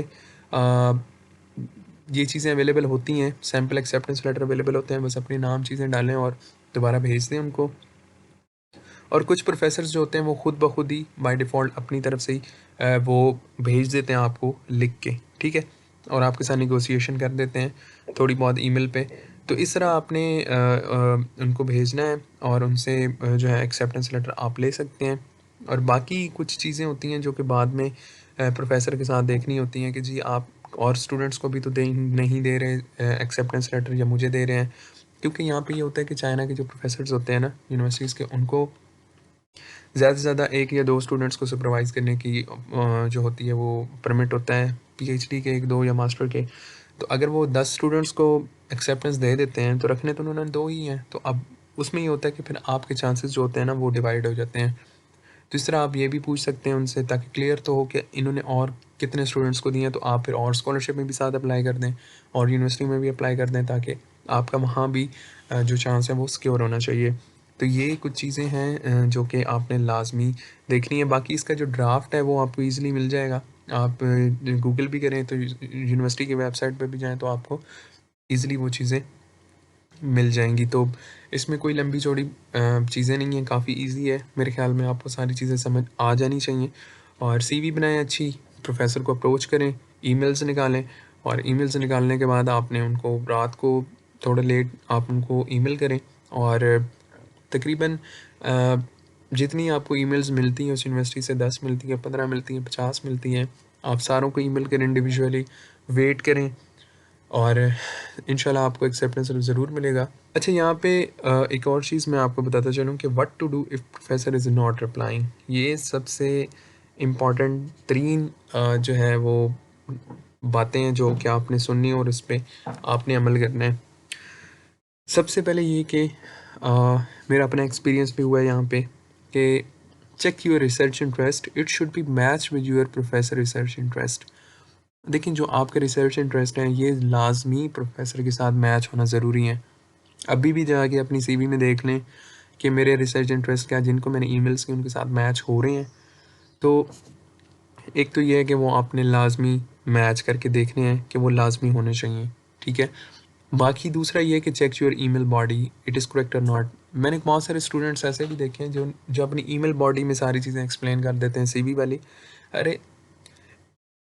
ये चीज़ें अवेलेबल होती हैं, सैम्पल एक्सेप्टेंस लेटर अवेलेबल होते हैं, बस अपने नाम चीज़ें डालें और दोबारा भेज दें उनको। और कुछ प्रोफेसर्स जो होते हैं वो खुद ब खुद ही बाय डिफ़ॉल्ट अपनी तरफ से ही वो भेज देते हैं आपको लिख के, ठीक है? और आपके साथ नेगोशिएशन कर देते हैं थोड़ी बहुत ईमेल पे। तो इस तरह आपने उनको भेजना है और उनसे जो है एक्सेप्टेंस लेटर आप ले सकते हैं। और बाकी कुछ चीज़ें होती हैं जो कि बाद में प्रोफेसर के साथ देखनी होती हैं कि जी आप और स्टूडेंट्स को भी तो नहीं दे रहे एक्सेप्टेंस लेटर, या मुझे दे रहे हैं। क्योंकि यहाँ पे ये होता है कि चाइना के जो प्रोफेसर्स होते हैं ना यूनिवर्सिटीज़ के, उनको ज़्यादा से ज़्यादा 1 या 2 स्टूडेंट्स को सुपरवाइज़ करने की जो होती है वो परमिट होता है, पीएचडी के 1-2 या मास्टर के। तो अगर वो 10 स्टूडेंट्स को एक्सेप्टेंस दे देते हैं तो रखने तो उन्होंने 2 ही हैं। तो अब उसमें ये होता है कि फिर आपके चांसेस जो होते हैं ना वो डिवाइड हो जाते हैं। तो इस तरह आप ये भी पूछ सकते हैं उनसे, ताकि क्लियर तो हो कि इन्होंने और कितने स्टूडेंट्स को दिए हैं, तो आप फिर और स्कॉलरशिप में भी साथ अप्लाई कर दें और यूनिवर्सिटी में भी अप्लाई कर दें, ताकि आपका वहाँ भी जो चांस है वो सिक्योर होना चाहिए। तो ये कुछ चीज़ें हैं जो कि आपने लाजमी देखनी है। बाकी इसका जो ड्राफ्ट है वो आपको ईज़िली मिल जाएगा। आप गूगल भी करें तो यूनिवर्सिटी की वेबसाइट पे भी जाएँ तो आपको ईज़िली वो चीज़ें मिल जाएँगी। तो इसमें कोई लंबी चौड़ी चीज़ें नहीं हैं, काफ़ी ईज़ी है। मेरे ख़्याल में आपको सारी चीज़ें समझ आ जानी चाहिए। और सीवी बनाएँ अच्छी, प्रोफ़ेसर को अप्रोच करें, ईमेल्स निकालें, और ईमेल्स निकालने के बाद आपने उनको रात को थोड़ा लेट आप उनको ईमेल करें। और तकरीबन जितनी आपको ईमेल्स मिलती हैं उस यूनिवर्सिटी से, 10 मिलती हैं, 15 मिलती हैं, 50 मिलती हैं, आप सारों को ईमेल करें इंडिविजुअली, वेट करें, और इंशाल्लाह आपको एक्सेप्टेंस ज़रूर मिलेगा। अच्छा, यहाँ पे एक और चीज़ मैं आपको बताता चलूँ कि what to do if professor is not replying. ये सबसे इम्पॉर्टेंट तरीन जो है वो बातें हैं जो कि आपने सुननी और उस पे आपने अमल करना है। सबसे पहले ये कि मेरा अपना एक्सपीरियंस भी हुआ है यहाँ पे कि check your research interest, it should be match with your professor research interest. देखिए, जो आपके रिसर्च इंटरेस्ट हैं ये लाजमी प्रोफेसर के साथ मैच होना ज़रूरी है। अभी भी जाके अपनी सीवी में देख लें कि मेरे रिसर्च इंटरेस्ट क्या, जिनको मैंने ईमेल्स किए उनके साथ मैच हो रहे हैं। तो एक तो ये है कि वो आपने लाजमी मैच करके देखने हैं कि वो लाजमी होने चाहिए, ठीक है। बाकी दूसरा ये है कि check your email body, it is correct और नॉट। मैंने बहुत सारे स्टूडेंट्स ऐसे भी देखे हैं जो जो अपनी ईमेल बॉडी में सारी चीज़ें एक्सप्लेन कर देते हैं सीवी वाली। अरे,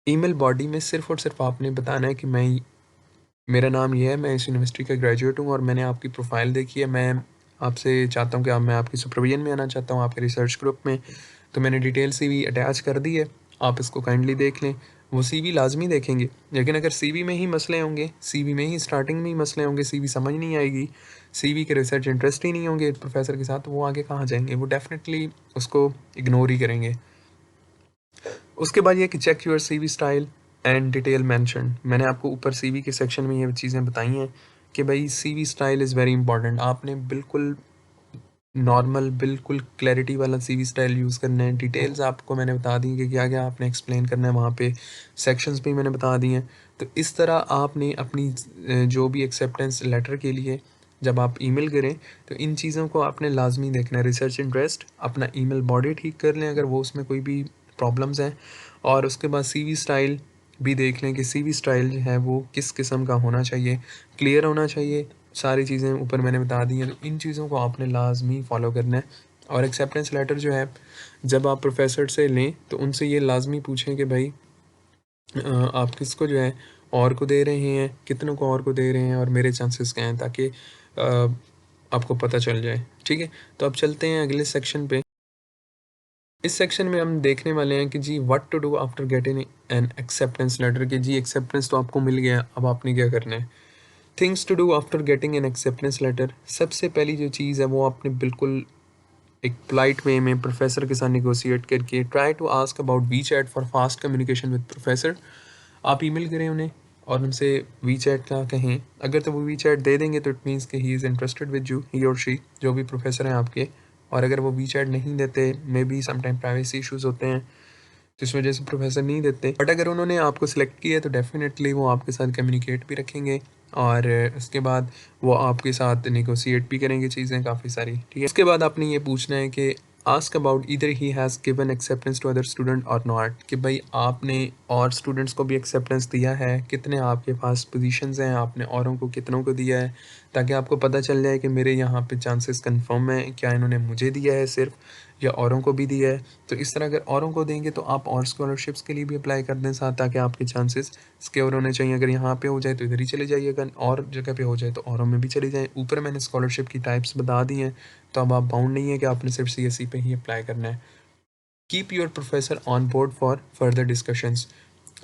ईमेल बॉडी में सिर्फ़ और सिर्फ आपने बताना है कि मेरा नाम ये है, मैं इस यूनिवर्सिटी का ग्रेजुएट हूँ और मैंने आपकी प्रोफाइल देखी है, मैं आपसे चाहता हूँ कि मैं आपकी सुपरविजन में आना चाहता हूँ, आपके रिसर्च ग्रुप में। तो मैंने डिटेल सीवी अटैच कर दी है, आप इसको काइंडली देख लें। वो सीवी लाजमी देखेंगे, लेकिन अगर सीवी में ही मसले होंगे, सीवी में ही स्टार्टिंग में ही मसले होंगे, सीवी समझ नहीं आएगी, सीवी के रिसर्च इंटरेस्ट ही नहीं होंगे प्रोफेसर के साथ, तो वो आगे कहाँ जाएंगे, वो डेफिनेटली उसको इग्नोर ही करेंगे। उसके बाद ये कि check your CV style and detail mention. मैंने आपको ऊपर सीवी के सेक्शन में ये चीज़ें बताई हैं कि भाई CV style is very important. आपने बिल्कुल नॉर्मल, बिल्कुल क्लैरिटी वाला सीवी स्टाइल यूज़ करना है। डिटेल्स आपको मैंने बता दी कि क्या क्या आपने एक्सप्लेन करना है वहाँ पे, सेक्शंस भी मैंने बता दिए हैं। तो इस तरह आपने अपनी जो भी एक्सेप्टेंस लेटर के लिए जब आप ईमेल करें तो इन चीज़ों को आपने लाजमी देखना है। रिसर्च इंटरेस्ट, अपना ईमेल बॉडी ठीक कर लें अगर वो उसमें कोई भी प्रॉब्लम्स हैं, और उसके बाद सीवी स्टाइल भी देख लें कि सीवी स्टाइल जो है वो किस किस्म का होना चाहिए, क्लियर होना चाहिए। सारी चीज़ें ऊपर मैंने बता दी हैं, तो इन चीज़ों को आपने लाजमी फ़ॉलो करना है। और एक्सेप्टेंस लेटर जो है जब आप प्रोफेसर से लें तो उनसे ये लाजमी पूछें कि भाई आप किसको जो है और को दे रहे हैं, कितनों को और को दे रहे हैं, और मेरे चांसेस क्या हैं, ताकि आपको पता चल जाए, ठीक है। तो अब चलते हैं अगले सेक्शन पे। इस सेक्शन में हम देखने वाले हैं कि जी what to do after getting an acceptance letter, कि जी एक्सेप्टेंस तो आपको मिल गया, अब आपने क्या करना है। Things to do after getting an acceptance letter, सबसे पहली जो चीज़ है वो आपने बिल्कुल एक पोलाइट वे में प्रोफेसर के साथ निगोशिएट करके try to ask about WeChat for fast communication with professor. आप ईमेल करें उन्हें और उनसे वी चैट का कहें। अगर तो वो वी चैट दे देंगे तो इट मीन्स कि he is interested with you, he और शी, जो भी प्रोफेसर हैं आपके। और अगर वो वी चैट नहीं देते, may be sometime privacy issues होते हैं तो इस वजह से प्रोफेसर नहीं देते, बट अगर उन्होंने आपको सिलेक्ट किया तो डेफिनेटली वो आपके साथ कम्युनिकेट भी रखेंगे और उसके बाद वो आपके साथ नेगोशिएट भी करेंगे चीज़ें काफ़ी सारी, ठीक है। उसके बाद आपने ये पूछना है कि ask about either he has given acceptance to other student और नॉट, कि भाई आपने और स्टूडेंट्स को भी एक्सेप्टेंस दिया है, कितने आपके पास पोजीशंस हैं, आपने औरों को कितनों को दिया है, ताकि आपको पता चल जाए कि मेरे यहाँ पे चांसेस कंफर्म है, क्या इन्होंने मुझे दिया है सिर्फ या औरों को भी दिया है। तो इस तरह अगर औरों को देंगे तो आप और स्कॉलरशिप्स के लिए भी अप्लाई कर दें साथ, ताकि आपके चांसेस सिक्योर होने चाहिए। अगर यहाँ पे हो जाए तो इधर ही चले जाइए, अगर और जगह पे हो जाए तो औरों में भी चले जाएँ। ऊपर मैंने स्कॉलरशिप की टाइप्स बता दी हैं, तो अब आप बाउंड नहीं है कि आपने सिर्फ सीएसई पे ही अप्लाई करना है। Keep your professor on board for further discussions,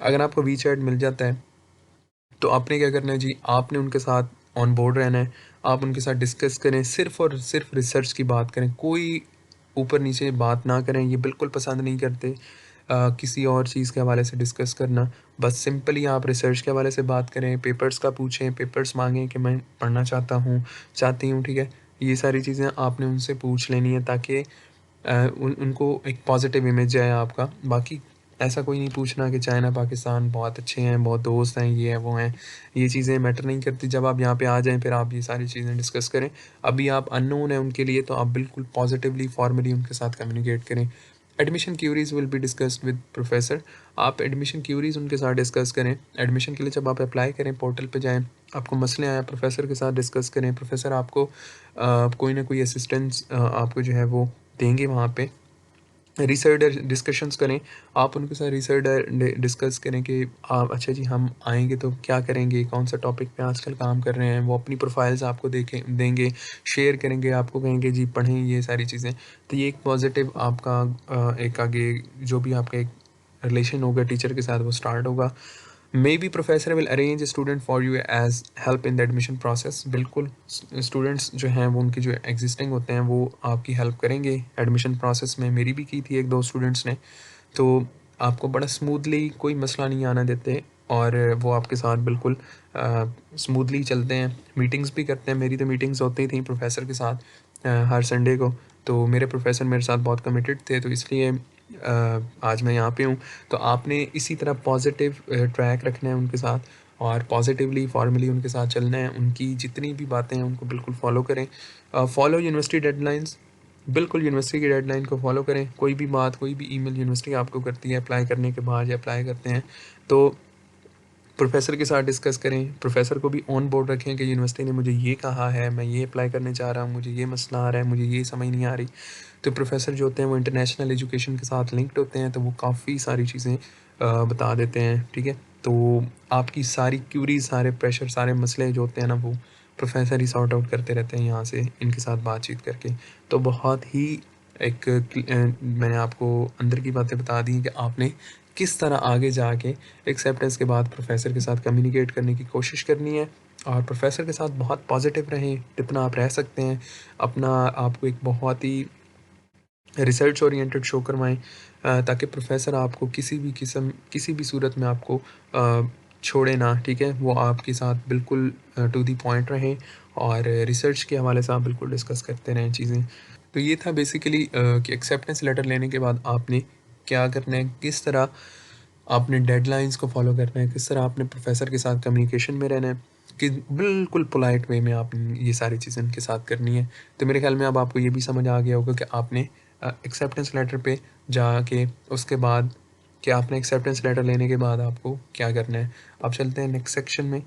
अगर आपको वी चैट मिल जाता है तो आपने क्या करना है जी, आपने उनके साथ ऑन बोर्ड रहना है। आप उनके साथ डिस्कस करें, सिर्फ़ और सिर्फ रिसर्च की बात करें, कोई ऊपर नीचे बात ना करें, ये बिल्कुल पसंद नहीं करते किसी और चीज़ के हवाले से डिस्कस करना। बस सिंपली आप रिसर्च के हवाले से बात करें, पेपर्स का पूछें, पेपर्स मांगें कि मैं पढ़ना चाहती हूँ, ठीक है। ये सारी चीज़ें आपने उनसे पूछ लेनी है, ताकि उनको एक पॉजिटिव इमेज आए आपका। बाकी ऐसा कोई नहीं पूछना कि चाइना पाकिस्तान बहुत अच्छे हैं, बहुत दोस्त हैं, ये हैं वो हैं, ये चीज़ें मैटर नहीं करती। जब आप यहाँ पे आ जाएं फिर आप ये सारी चीज़ें डिस्कस करें। अभी आप अननोन हैं उनके लिए, तो आप बिल्कुल पॉजिटिवली फॉर्मली उनके साथ कम्युनिकेट करें। Admission queries will be discussed with professor, आप एडमिशन क्यूरीज उनके साथ डिस्कस करें। एडमिशन के लिए जब आप अप्लाई करें पोर्टल पे जाएं, आपको मसले आए प्रोफेसर के साथ डिस्कस करें। प्रोफेसर आपको कोई ना कोई असिस्टेंस आपको जो है वो देंगे वहाँ पे। रिसर्च डिस्कशंस करें, आप उनके साथ रिसर्च डिस्कस करें कि आप अच्छा जी हम आएंगे तो क्या करेंगे, कौन सा टॉपिक पे आजकल काम कर रहे हैं। वो अपनी प्रोफाइल्स आपको देंगे, शेयर करेंगे, आपको कहेंगे जी पढ़ें ये सारी चीज़ें। तो ये एक पॉजिटिव आपका एक आगे जो भी आपका एक रिलेशन होगा टीचर के साथ वो स्टार्ट होगा। May be professor will arrange student for you as help in the admission process, बिल्कुल स्टूडेंट्स जो हैं वो उनकी जो एग्जिस्टिंग होते हैं वो आपकी हेल्प करेंगे एडमिशन प्रोसेस में। मेरी भी की थी एक दो स्टूडेंट्स ने, तो आपको बड़ा स्मूथली कोई मसला नहीं आना देते और वो आपके साथ बिल्कुल स्मूथली चलते हैं। मीटिंग्स भी करते हैं, मेरी तो मीटिंग्स होती थी प्रोफेसर के साथ हर संडे को। तो मेरे प्रोफेसर मेरे साथ बहुत कमिटेड थे, तो इसलिए आज मैं यहाँ पे हूँ। तो आपने इसी तरह पॉजिटिव ट्रैक रखना है उनके साथ और पॉजिटिवली फॉर्मली उनके साथ चलना है। उनकी जितनी भी बातें हैं उनको बिल्कुल फॉलो करें। फॉलो यूनिवर्सिटी डेडलाइंस, बिल्कुल यूनिवर्सिटी की डेडलाइन को फॉलो करें। कोई भी बात, कोई भी ईमेल यूनिवर्सिटी आपको करती है अप्लाई करने के बाद या अप्लाई करते हैं, तो प्रोफेसर के साथ डिस्कस करें। प्रोफेसर को भी ऑन बोर्ड रखें कि यूनिवर्सिटी ने मुझे ये कहा है, मैं ये अप्लाई करने चाह रहा हूँ, मुझे ये मसला आ रहा है, मुझे ये समझ नहीं आ रही। तो प्रोफेसर जो होते हैं वो इंटरनेशनल एजुकेशन के साथ लिंक्ड होते हैं, तो वो काफ़ी सारी चीज़ें बता देते हैं, ठीक है। तो आपकी सारी क्यूरीज, सारे प्रेशर, सारे मसले जो होते हैं ना, वो प्रोफेसर ही सॉर्ट आउट करते रहते हैं यहाँ से इनके साथ बातचीत करके। तो बहुत ही एक मैंने आपको अंदर की बातें बता दी कि आपने किस तरह आगे जाके एक्सेप्टेंस के बाद प्रोफेसर के साथ कम्युनिकेट करने की कोशिश करनी है। और प्रोफेसर के साथ बहुत पॉजिटिव रहें जितना आप रह सकते हैं। अपना आपको एक बहुत ही रिसर्च ओरिएंटेड शो करवाएं, ताकि प्रोफेसर आपको किसी भी सूरत में आपको छोड़े ना, ठीक है। वो आपके साथ बिल्कुल टू दी पॉइंट रहें और रिसर्च के हवाले से आप बिल्कुल डिस्कस करते रहें चीज़ें। तो ये था बेसिकली कि एक्सेप्टेंस लेटर लेने के बाद आपने क्या करना है, किस तरह आपने डेडलाइंस को फॉलो करना है, किस तरह आपने प्रोफेसर के साथ कम्युनिकेशन में रहना है, कि बिल्कुल पोलाइट वे में आपने ये सारी चीज़ें उनके साथ करनी है। तो मेरे ख्याल में अब आपको ये भी समझ आ गया होगा कि आपने एक्सेप्टेंस लेटर पे जाके उसके बाद कि आपने एक्सेप्टेंस लेटर लेने के बाद आपको क्या करना है। अब चलते हैं नेक्स्ट सेक्शन में,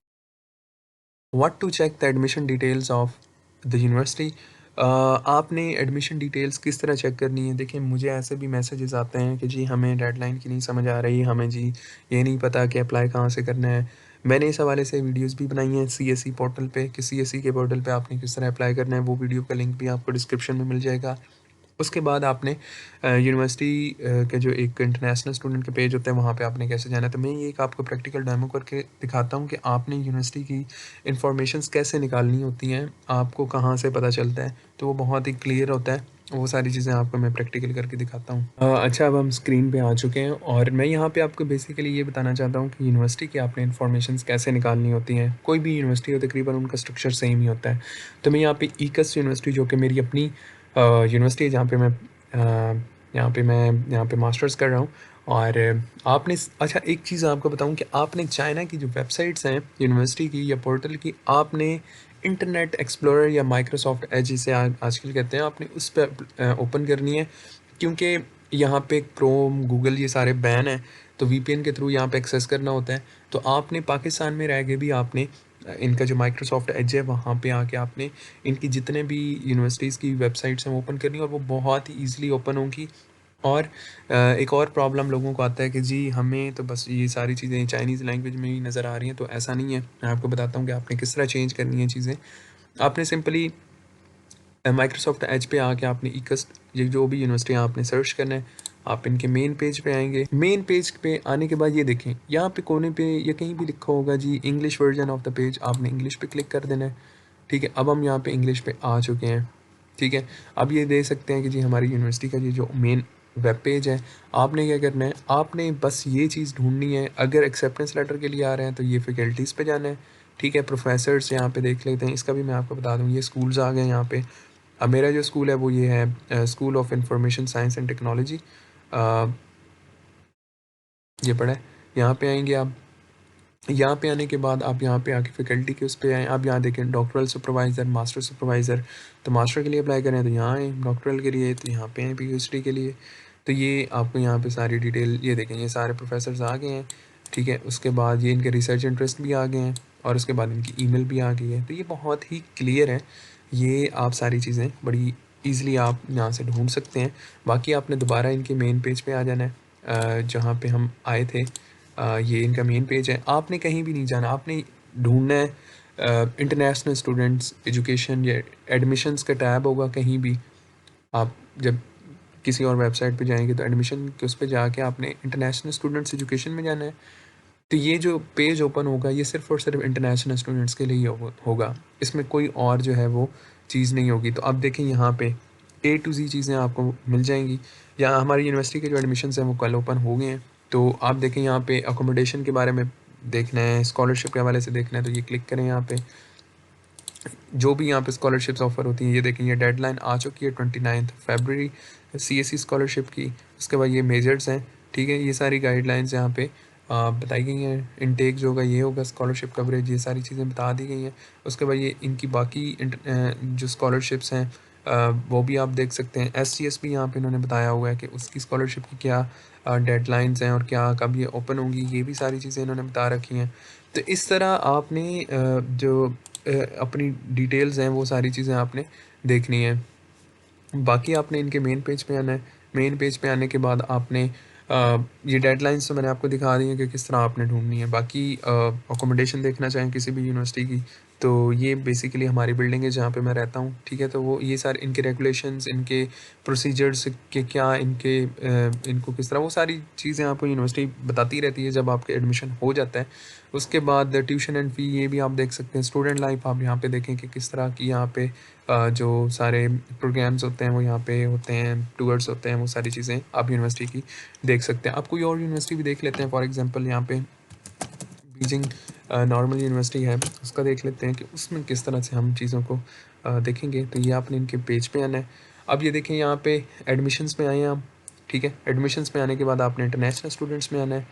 what to check the admission details of the university. आपने एडमिशन डिटेल्स किस तरह चेक करनी है। देखिए मुझे ऐसे भी मैसेजेस आते हैं कि जी हमें डेडलाइन की नहीं समझ आ रही, हमें जी ये नहीं पता कि अप्लाई कहाँ से करना है। मैंने इस हवाले से वीडियोस भी बनाई हैं सीएसई पोर्टल पे कि सीएसई के पोर्टल पे आपने किस तरह अप्लाई करना है। वो वीडियो का लिंक भी आपको डिस्क्रिप्शन में मिल जाएगा। उसके बाद आपने यूनिवर्सिटी के जो एक इंटरनेशनल स्टूडेंट के पेज होते हैं वहाँ पे आपने कैसे जाना है। तो मैं ये एक आपको प्रैक्टिकल डेमो करके दिखाता हूँ कि आपने यूनिवर्सिटी की इन्फॉर्मेशंस कैसे निकालनी होती हैं, आपको कहाँ से पता चलता है। तो वो बहुत ही क्लियर होता है, वो सारी चीज़ें आपको मैं प्रैक्टिकल करके दिखाता हूँ। अच्छा, अब हम स्क्रीन पे आ चुके हैं और मैं यहाँ पे आपको बेसिकली ये बताना चाहता हूँ कि यूनिवर्सिटी की आपने इन्फॉर्मेशंस कैसे निकालनी होती हैं। कोई भी यूनिवर्सिटी हो तकरीबन उनका स्ट्रक्चर सेम ही होता है। तो मैं यहाँ पे ईकस यूनिवर्सिटी जो कि मेरी अपनी यूनिवर्सिटी है, जहाँ पे मास्टर्स कर रहा हूँ। और आपने अच्छा, एक चीज़ आपको बताऊँ कि आपने चाइना की जो वेबसाइट्स हैं यूनिवर्सिटी की या पोर्टल की, आपने इंटरनेट एक्सप्लोरर या माइक्रोसॉफ्ट एज जिसे आजकल कहते हैं, आपने उस पर ओपन करनी है, क्योंकि यहाँ पे क्रोम, गूगल ये सारे बैन हैं। तो वीपीएन के थ्रू यहाँ पे एक्सेस करना होता है। तो आपने पाकिस्तान में रह के भी आपने इनका जो माइक्रोसॉफ्ट एज है वहाँ पे आके आपने इनकी जितने भी यूनिवर्सिटीज़ की वेबसाइट्स हैं वो ओपन करनी है, और वो बहुत ही ईज़िली ओपन होंगी। और एक और प्रॉब्लम लोगों को आता है कि जी हमें तो बस ये सारी चीज़ें चाइनीज़ लैंग्वेज में ही नज़र आ रही हैं, तो ऐसा नहीं है। मैं आपको बताता हूँ कि आपने किस तरह चेंज करनी है चीज़ें। आपने सिंपली माइक्रोसॉफ्ट एज पे आके आपने ईकस्ट, ये जो भी यूनिवर्सिटी आपने सर्च करना है, आप इनके मेन पेज पे आएंगे। मेन पेज पे आने के बाद ये देखें, यहाँ पे कोने पे या कहीं भी लिखा होगा जी English version of the page, आपने इंग्लिश पे क्लिक कर देना है। ठीक है, अब हम यहाँ पे इंग्लिश पे आ चुके हैं। ठीक है, अब ये देख सकते हैं कि जी हमारी यूनिवर्सिटी का ये जो मेन वेब पेज है। आपने क्या करना है, आपने बस ये चीज़ ढूंढनी है। अगर एक्सेप्टेंस लेटर के लिए आ रहे हैं तो ये फैकल्टीज़ पे जाना है। ठीक है, प्रोफेसर्स यहाँ पे देख लेते हैं, इसका भी मैं आपको बता दूँ, ये स्कूल्स आ गए यहाँ पे। अब मेरा जो स्कूल है वो ये है school of information science and technology, ये पढ़ा है। यहाँ पे आएंगे आप, यहाँ पे आने के बाद आप यहाँ पे आके फैकल्टी के उस पे आएँ। आप यहाँ देखें डॉक्टरल सुपरवाइज़र, मास्टर सुपरवाइज़र। तो मास्टर के लिए अप्लाई करें तो यहाँ आएँ, डॉक्टरल के लिए तो यहाँ पे आएँ, पीएचडी के लिए। तो ये आपको यहाँ पे सारी डिटेल ये देखें, ये सारे प्रोफेसर्स आ गए हैं। ठीक है, उसके बाद ये इनके रिसर्च इंटरेस्ट भी आ गए हैं, और उसके बाद इनकी ईमेल भी आ गई है। तो ये बहुत ही क्लियर है। ये आप सारी चीज़ें बड़ी ईज़िली आप यहाँ से ढूँढ सकते हैं। बाकी आपने दोबारा इनके मेन पेज पे आ जाना है, जहाँ पे हम आए थे। ये इनका मेन पेज है। आपने कहीं भी नहीं जाना, आपने ढूँढना है इंटरनेशनल स्टूडेंट्स एजुकेशन या एडमिशन्स का टैब होगा कहीं भी। आप जब किसी और वेबसाइट पे जाएंगे तो एडमिशन के उस पे जाके आपने इंटरनेशनल स्टूडेंट्स एजुकेशन में जाना है। तो ये जो पेज ओपन होगा ये सिर्फ़ और सिर्फ इंटरनेशनल स्टूडेंट्स के लिए ही होगा। इसमें कोई और जो है वो चीज़ नहीं होगी। तो अब देखें यहाँ पे ए टू ज़ी चीज़ें आपको मिल जाएंगी। यहाँ हमारी यूनिवर्सिटी के जो एडमिशन्स हैं वो कल ओपन हो गए हैं। तो आप देखें यहाँ पे अकोमोडेशन के बारे में देखना है, स्कॉलरशिप के हवाले से देखना है, तो ये क्लिक करें यहाँ पे। जो भी यहाँ पे स्कॉलरशिप्स ऑफ़र होती हैं, ये देखें, ये डेडलाइन आ चुकी है 29 फरवरी सीएससी स्कॉलरशिप की। उसके बाद ये मेजर्स हैं। ठीक है, ये सारी गाइडलाइंस यहाँ पे बताई गई हैं। इनटेक जो होगा ये होगा, स्कॉलरशिप कवरेज, ये सारी चीज़ें बता दी गई हैं। उसके बाद ये इनकी बाकी जो स्कॉलरशिप्स हैं वो भी आप देख सकते हैं। एससीएस भी यहाँ पे इन्होंने बताया हुआ है कि उसकी स्कॉलरशिप की क्या डेडलाइंस हैं और क्या कब ये ओपन होंगी, ये भी सारी चीज़ें इन्होंने बता रखी हैं। तो इस तरह आपने जो अपनी डिटेल्स हैं वो सारी चीज़ें आपने देखनी है। बाकी आपने इनके मेन पेज पे आना है। मेन पेज पे आने के बाद आपने ये डेडलाइंस तो मैंने आपको दिखा दी हैं कि किस तरह आपने ढूँढनी है। बाकी अकोमोडेशन देखना चाहें किसी भी यूनिवर्सिटी की, तो ये बेसिकली हमारी बिल्डिंग है जहाँ पे मैं रहता हूँ। ठीक है, तो वो ये सारे इनके रेगुलेशंस, इनके प्रोसीजर्स के क्या, इनको किस तरह, वो सारी चीज़ें आपको यूनिवर्सिटी बताती रहती है जब आपके एडमिशन हो जाता है। उसके बाद ट्यूशन एंड फ़ी ये भी आप देख सकते हैं। स्टूडेंट लाइफ आप यहाँ पे देखें कि किस तरह की यहाँ पे जो सारे प्रोग्राम्स होते हैं वो यहाँ पे होते हैं, टूर्स होते हैं, वो सारी चीज़ें आप यूनिवर्सिटी की देख सकते हैं। आप कोई और यूनिवर्सिटी भी देख लेते हैं, फॉर एग्जांपल यहाँ पे बीजिंग नॉर्मल यूनिवर्सिटी है, उसका देख लेते हैं कि उसमें किस तरह से हम चीज़ों को देखेंगे। तो ये आपने इनके पेज पे आना है। अब ये देखें यहाँ पे एडमिशन्स में आए हैं आप। ठीक है, एडमिशन्स में आने के बाद आपने इंटरनेशनल स्टूडेंट्स में आना है।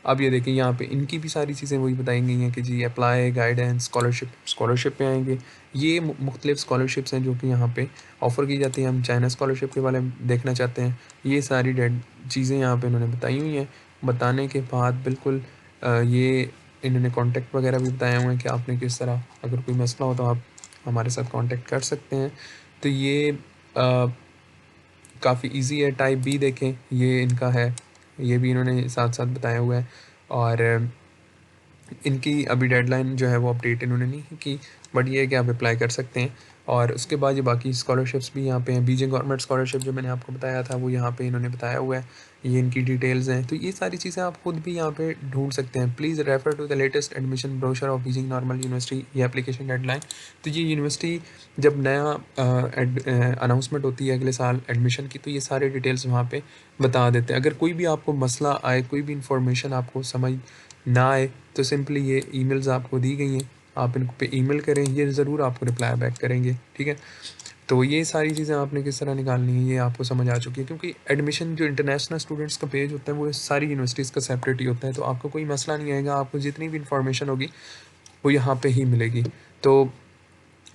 अब ये देखें यहाँ पे इनकी भी सारी चीज़ें वही बताई गई हैं कि जी अप्लाई, गाइडेंस, स्कॉलरशिप पे आएंगे। ये मुख्तलिफ स्कॉलरशिप्स हैं जो कि यहाँ पे ऑफ़र की जाती हैं। हम चाइना स्कॉलरशिप के बारे में देखना चाहते हैं। ये सारी डेट चीज़ें यहाँ पे इन्होंने बताई हुई हैं। बताने के बाद बिल्कुल ये इन्होंने कॉन्टैक्ट वगैरह भी बताए हुए हैं कि आपने किस तरह, अगर कोई मसला हो तो आप हमारे साथ कॉन्टैक्ट कर सकते हैं। तो ये काफ़ी इजी है। टाइप बी देखें, ये इनका है, ये भी इन्होंने साथ साथ बताया हुआ है। और इनकी अभी डेडलाइन जो है वो अपडेट इन्होंने नहीं की, बट ये है कि आप अप्लाई कर सकते हैं। और उसके बाद ये बाकी स्कॉलरशिप्स भी यहाँ पे हैं। बीजे गवर्नमेंट स्कॉलरशिप जो मैंने आपको बताया था वो यहाँ पे इन्होंने बताया हुआ है, ये इनकी डिटेल्स हैं। तो ये सारी चीज़ें आप खुद भी यहाँ पे ढूंढ सकते हैं। Please refer to the latest admission brochure of Beijing Normal University, ये एप्लीकेशन डेडलाइन। तो ये यूनिवर्सिटी जब नया अनाउंसमेंट होती है अगले साल एडमिशन की, तो ये सारे डिटेल्स वहाँ पे बता देते हैं। अगर कोई भी आपको मसला आए, कोई भी इंफॉर्मेशन आपको समझ ना आए, तो सिंपली ये ईमेल्स आपको दी गई हैं, आप इन पे ईमेल करें, ये ज़रूर आपको रिप्लाई बैक करेंगे, ठीक है। तो ये सारी चीज़ें आपने किस तरह निकालनी है ये आपको समझ आ चुकी है, क्योंकि एडमिशन जो इंटरनेशनल स्टूडेंट्स का पेज होता है वो सारी यूनिवर्सिटीज़ का सेपरेट ही होता है। तो आपको कोई मसला नहीं आएगा, आपको जितनी भी इंफॉर्मेशन होगी वो यहाँ पे ही मिलेगी। तो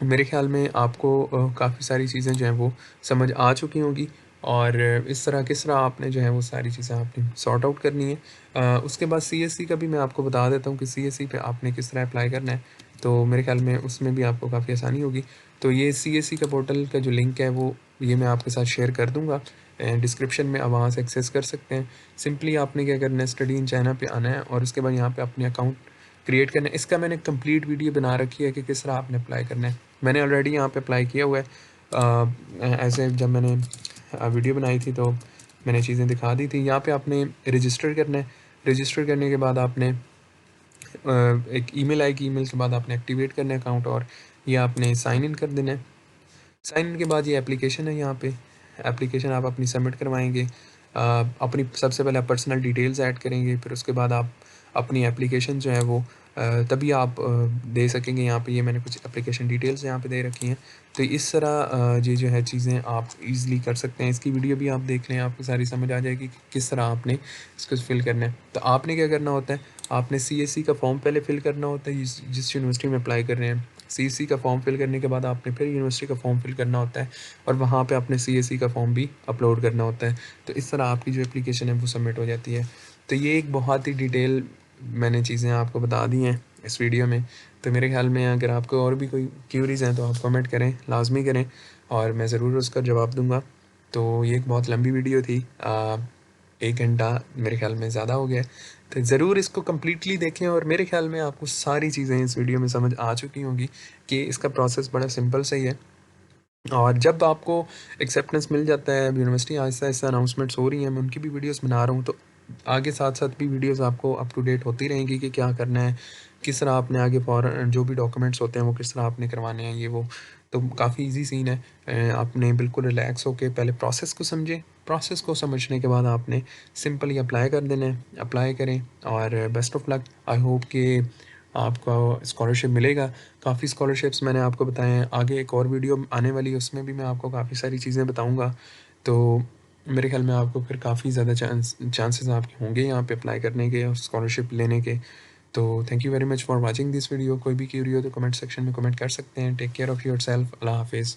मेरे ख़्याल में आपको काफ़ी सारी चीज़ें जो हैं वो समझ आ चुकी होंगी, और इस तरह किस तरह आपने जो है वो सारी चीज़ें आपने सॉर्ट आउट करनी है। उसके बाद सीएससी का भी मैं आपको बता देता हूँ कि सीएससी पे आपने किस तरह अप्लाई करना है। तो मेरे ख़्याल में उसमें भी आपको काफ़ी आसानी होगी। तो ये सीएससी का पोर्टल का जो लिंक है वो ये मैं आपके साथ शेयर कर दूँगा डिस्क्रिप्शन में, आप वहाँ से एक्सेस कर सकते हैं। सिंपली आपने क्या करना है, स्टडी इन चाइना पे आना है और उसके बाद यहाँ पे अपने अकाउंट क्रिएट करना है। इसका मैंने कंप्लीट वीडियो बना रखी है कि किस तरह आपने अप्लाई करना है। मैंने ऑलरेडी यहाँ पे अप्लाई किया हुआ है। ऐसे जब मैंने वीडियो बनाई थी तो मैंने चीज़ें दिखा दी थी। यहाँ पे आपने रजिस्टर करना है। रजिस्टर करने के बाद आपने एक ईमेल आएगी, ईमेल के बाद आपने एक्टिवेट करना है अकाउंट, और ये आपने साइन इन कर देना है। साइन इन के बाद ये एप्लीकेशन है, यहाँ पे एप्लीकेशन आप अपनी सबमिट करवाएंगे। अपनी सबसे पहले आप पर्सनल डिटेल्स ऐड करेंगे, फिर उसके बाद आप अपनी एप्लीकेशन जो है वो तभी आप दे सकेंगे। यहाँ पे ये मैंने कुछ एप्लीकेशन डिटेल्स यहाँ पे दे रखी हैं। तो इस तरह ये जो है चीज़ें आप इजीली कर सकते हैं। इसकी वीडियो भी आप देख लें, आपको सारी समझ आ जाएगी कि किस तरह आपने इसको फिल करना है। तो आपने क्या करना होता है, आपने सीएससी का फॉर्म पहले फिल करना होता है जिस यूनिवर्सिटी में अप्लाई कर रहे हैं। सीएससी का फॉर्म फिल करने के बाद आपने फिर यूनिवर्सिटी का फॉर्म फिल करना होता है, और वहाँ पे आपने सीएससी का फॉर्म भी अपलोड करना होता है। तो इस तरह आपकी जो एप्लीकेशन है वो सबमिट हो जाती है। तो ये एक बहुत ही डिटेल मैंने चीज़ें आपको बता दी हैं इस वीडियो में। तो मेरे ख्याल में अगर आपको और भी कोई क्यूरीज़ हैं तो आप कमेंट करें, लाजमी करें, और मैं ज़रूर उसका जवाब दूँगा। तो ये एक बहुत लंबी वीडियो थी, 1 घंटा मेरे ख्याल में ज़्यादा हो गया है। तो ज़रूर इसको कम्प्लीटली देखें, और मेरे ख्याल में आपको सारी चीज़ें इस वीडियो में समझ आ चुकी होंगी कि इसका प्रोसेस बड़ा सिंपल सही है। और जब आपको एक्सेप्टेंस मिल जाता है, यूनिवर्सिटी आहिस्ता-आहिस्ता अनाउंसमेंट्स हो रही हैं, मैं उनकी भी वीडियोस बना रहा हूँ, तो आगे साथ-साथ भी वीडियोस आपको अप टू डेट होती रहेंगी कि क्या करना है, किस तरह आपने आगे फॉरन जो भी डॉक्यूमेंट्स होते हैं वो किस तरह आपने करवाने हैं, ये वो। तो काफ़ी ईज़ी सीन है। आपने बिल्कुल रिलैक्स होके पहले प्रोसेस को समझें, प्रोसेस को समझने के बाद आपने सिंपली अप्लाई कर देना है, अप्लाई करें, और best of luck. I hope कि आपको स्कॉलरशिप मिलेगा। काफ़ी स्कॉलरशिप्स मैंने आपको बताए हैं, आगे एक और वीडियो आने वाली है उसमें भी मैं आपको काफ़ी सारी चीज़ें बताऊँगा। तो मेरे ख़्याल में आपको फिर काफ़ी ज़्यादा चांसेस आपके होंगे यहाँ पे अप्लाई करने के और स्कॉलरशिप लेने के। तो thank you very much for watching this video. कोई भी क्यूरी हो तो कमेंट सेक्शन में कमेंट कर सकते हैं। Take care of yourself. अल्लाह हाफ़िज़।